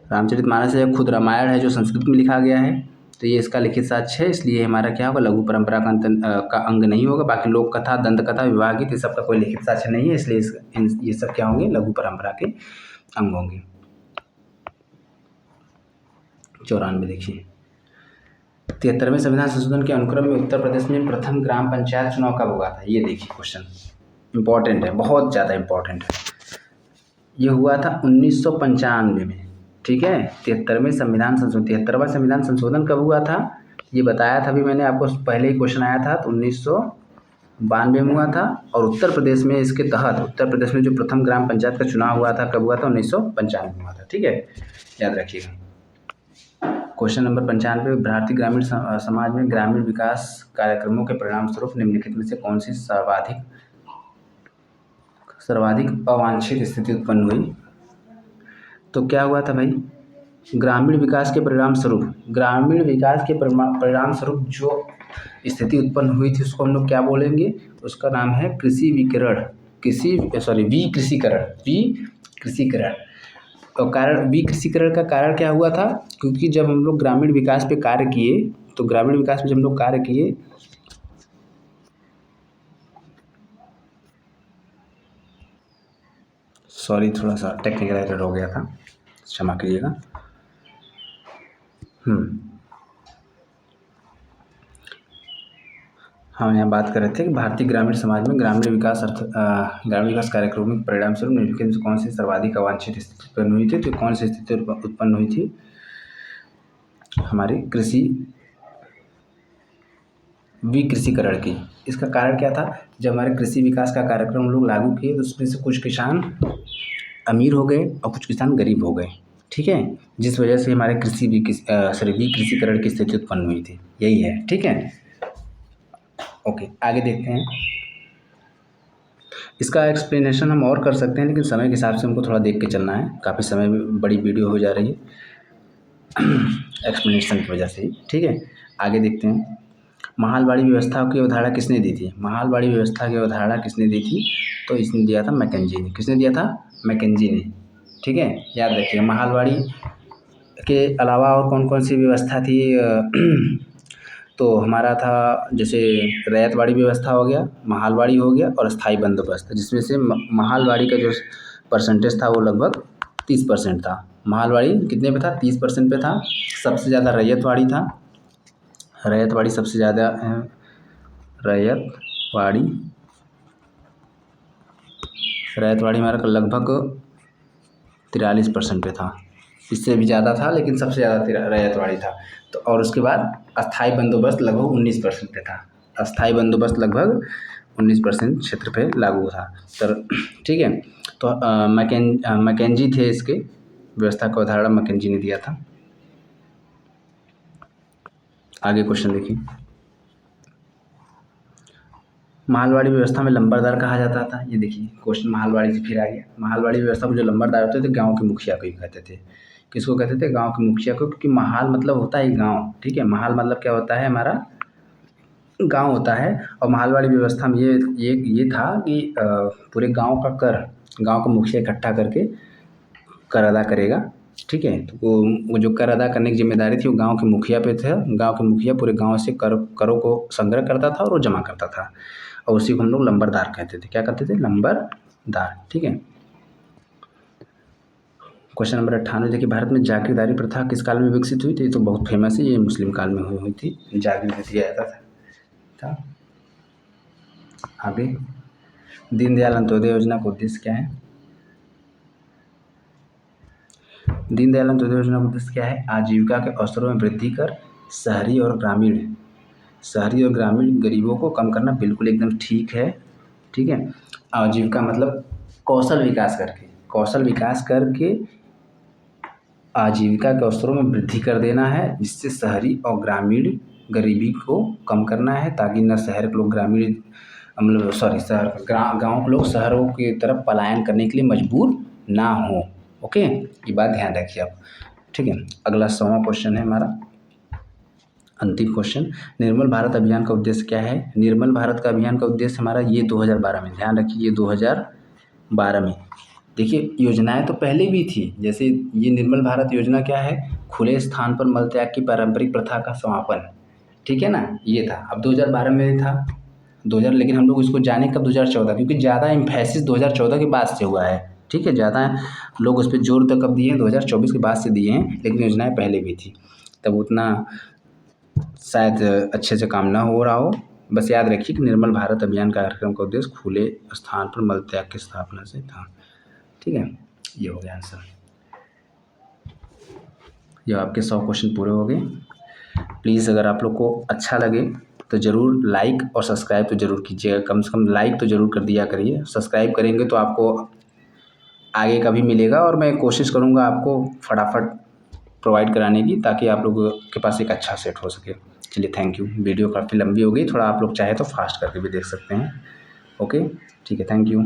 रामचरितमानस है, खुद रामायण है जो संस्कृत में लिखा गया है, तो ये इसका लिखित साक्ष्य है, इसलिए हमारा क्या होगा? लघु परंपरा का अंग नहीं होगा। बाकी लोक कथा, दंत कथा, विवाह गीत, ये सब का कोई लिखित साक्ष्य नहीं है, इसलिए ये सब क्या होंगे? लघु परंपरा के अंग होंगे। 94 देखिए, 73वें संविधान संशोधन के अनुक्रम में उत्तर प्रदेश में प्रथम ग्राम पंचायत चुनाव कब हुआ था? ये देखिए क्वेश्चन इंपॉर्टेंट है, बहुत ज़्यादा इंपॉर्टेंट है। ये हुआ था 1995 में, ठीक है। 73वां संविधान संशोधन कब हुआ था? ये बताया था अभी मैंने आपको, पहले ही क्वेश्चन आया था, तो 1992 में हुआ था। और उत्तर प्रदेश में इसके तहत उत्तर प्रदेश में जो प्रथम ग्राम पंचायत का चुनाव हुआ था कब हुआ था? 1995 में हुआ था, ठीक है, याद रखिएगा। क्वेश्चन नंबर 95, भारतीय ग्रामीण समाज में ग्रामीण विकास कार्यक्रमों के परिणाम स्वरूप निम्नलिखित में से कौन सी सर्वाधिक अवांछित स्थिति उत्पन्न हुई? तो क्या हुआ था भाई? ग्रामीण विकास के परिणाम स्वरूप जो स्थिति उत्पन्न हुई थी उसको हम लोग क्या बोलेंगे? उसका नाम है विकृषीकरण। और विकृषीकरण का कारण क्या हुआ था? क्योंकि जब हम लोग ग्रामीण विकास पे कार्य किए, तो ग्रामीण विकास पे जब हम लोग कार्य किए, सॉरी थोड़ा सा टेक्निकल एरर हो गया था, क्षमा करिएगा। हम यहाँ बात कर रहे थे कि भारतीय ग्रामीण समाज में ग्रामीण विकास कार्यक्रमों के परिणाम स्वरूप निम्नलिखित में कौन सी सर्वाधिक अवांछित स्थिति उत्पन्न हुई थी? तो कौन सी स्थिति उत्पन्न हुई थी? हमारी विकृषीकरण की। इसका कारण क्या था? जब हमारे कृषि विकास का कार्यक्रम लोग लागू किए तो उसमें से कुछ किसान अमीर हो गए और कुछ किसान गरीब हो गए, ठीक है, जिस वजह से हमारे विकृषीकरण की स्थिति उत्पन्न हुई थी। यही है, ठीक है। ओके, आगे देखते हैं। इसका एक्सप्लेनेशन हम और कर सकते हैं, लेकिन समय के हिसाब से हमको थोड़ा देख के चलना है, काफ़ी समय में बड़ी वीडियो हो जा रही है एक्सप्लेनेशन की वजह से ही, ठीक है। आगे देखते हैं। महालवाड़ी व्यवस्था की अवधारणा किसने दी थी? महालवाड़ी व्यवस्था की अवधारणा किसने दी थी? तो इसने दिया था मैकेंजी ने। किसने दिया था? मैकेंजी ने, ठीक है, याद रखिए। महालवाड़ी के अलावा और कौन कौन सी व्यवस्था थी? तो हमारा था जैसे रैयतवाड़ी व्यवस्था हो गया, महालवाड़ी हो गया और स्थायी बंदोबस्त, जिसमें से महालवाड़ी का जो परसेंटेज था वो लगभग 30% था। महालवाड़ी कितने पे था? 30% पे था। सबसे ज़्यादा रैयतवाड़ी था, रैयतवाड़ी सबसे ज़्यादा रैयतवाड़ी हमारा लगभग 43% पे था। इससे भी ज़्यादा था, लेकिन सबसे ज़्यादा रैयतवाड़ी था। तो और उसके बाद अस्थाई बंदोबस्त लगभग 19% पे था। अस्थाई बंदोबस्त लगभग 19% क्षेत्र पे लागू था। तो ठीक है, तो मैकेंजी थे इसके व्यवस्था का उदाहरण मैकेंजी ने दिया था। आगे क्वेश्चन देखिए। महालवाड़ी व्यवस्था में लंबरदार कहा जाता था। ये देखिए क्वेश्चन महालवाड़ी से फिर आ गया। महालवाड़ी व्यवस्था में जो लंबरदार होते थे गांव के मुखिया को ही कहते थे। किसको कहते थे? गांव के मुखिया को, क्योंकि महाल मतलब होता है गांव, ठीक है। महाल मतलब क्या होता है? हमारा गांव होता है। और महालवाड़ी व्यवस्था में ये था कि पूरे गांव का कर गांव का मुखिया इकट्ठा करके कर अदा करेगा, ठीक है। तो वो जो कर अदा करने की जिम्मेदारी थी वो गांव के मुखिया पे थे। गांव के मुखिया पूरे गांव से करों को संग्रह करता था और वो जमा करता था, और उसी को हम लोग लंबरदार कहते थे। क्या कहते थे? लंबरदार, ठीक है। क्वेश्चन नंबर 98 देखिए, भारत में जागीरदारी प्रथा किस काल में विकसित हुई थी? तो बहुत फेमस है, ये मुस्लिम काल में हुई थी, जागीर दिया जाता था। आगे, दीनदयाल अंत्योदय योजना का उद्देश्य क्या है? दीनदयाल अंत्योदय योजना का उद्देश्य क्या है? आजीविका के अवसरों में वृद्धि कर शहरी और ग्रामीण गरीबों को कम करना। बिल्कुल एकदम ठीक है, ठीक है। आजीविका मतलब कौशल विकास करके आजीविका के अवसरों में वृद्धि कर देना है, जिससे शहरी और ग्रामीण गरीबी को कम करना है, ताकि न शहर के लोग गाँव के लोग शहरों की तरफ पलायन करने के लिए मजबूर ना हो। ओके, ये बात ध्यान रखिए आप, ठीक है। अगला 100वां क्वेश्चन है हमारा, अंतिम क्वेश्चन। निर्मल भारत अभियान का उद्देश्य क्या है? निर्मल भारत का अभियान का उद्देश्य हमारा ये 2012 में, ध्यान रखिए, ये 2012 में। देखिए योजनाएं तो पहले भी थी, जैसे ये निर्मल भारत योजना क्या है? खुले स्थान पर मल त्याग की पारंपरिक प्रथा का समापन, ठीक है ना, ये था। अब 2012 में था 2000, लेकिन हम लोग इसको जाने कब? 2014, क्योंकि ज़्यादा एम्फेसिस 2014 के बाद से हुआ है, ठीक है। ज़्यादा लोग उस पर जोर तो कब दिए हैं? 2024 के बाद से दिए हैं, लेकिन योजनाएं पहले भी थी, तब उतना शायद अच्छे से काम ना हो रहा हो। बस याद रखिए कि निर्मल भारत अभियान कार्यक्रम का उद्देश्य खुले स्थान पर मल त्याग की स्थापना से था। ठीक है, ये हो गया आंसर। ये आपके 100 क्वेश्चन पूरे हो गए। प्लीज़ अगर आप लोग को अच्छा लगे तो ज़रूर लाइक और सब्सक्राइब तो ज़रूर कीजिएगा। कम से कम लाइक तो ज़रूर कर दिया करिए। सब्सक्राइब करेंगे तो आपको आगे का भी मिलेगा और मैं कोशिश करूँगा आपको फटाफट प्रोवाइड कराने की, ताकि आप लोगों के पास एक अच्छा सेट हो सके। चलिए, थैंक यू। वीडियो काफ़ी लंबी हो गई, थोड़ा आप लोग चाहे तो फास्ट करके भी देख सकते हैं। ओके, ठीक है, थैंक यू।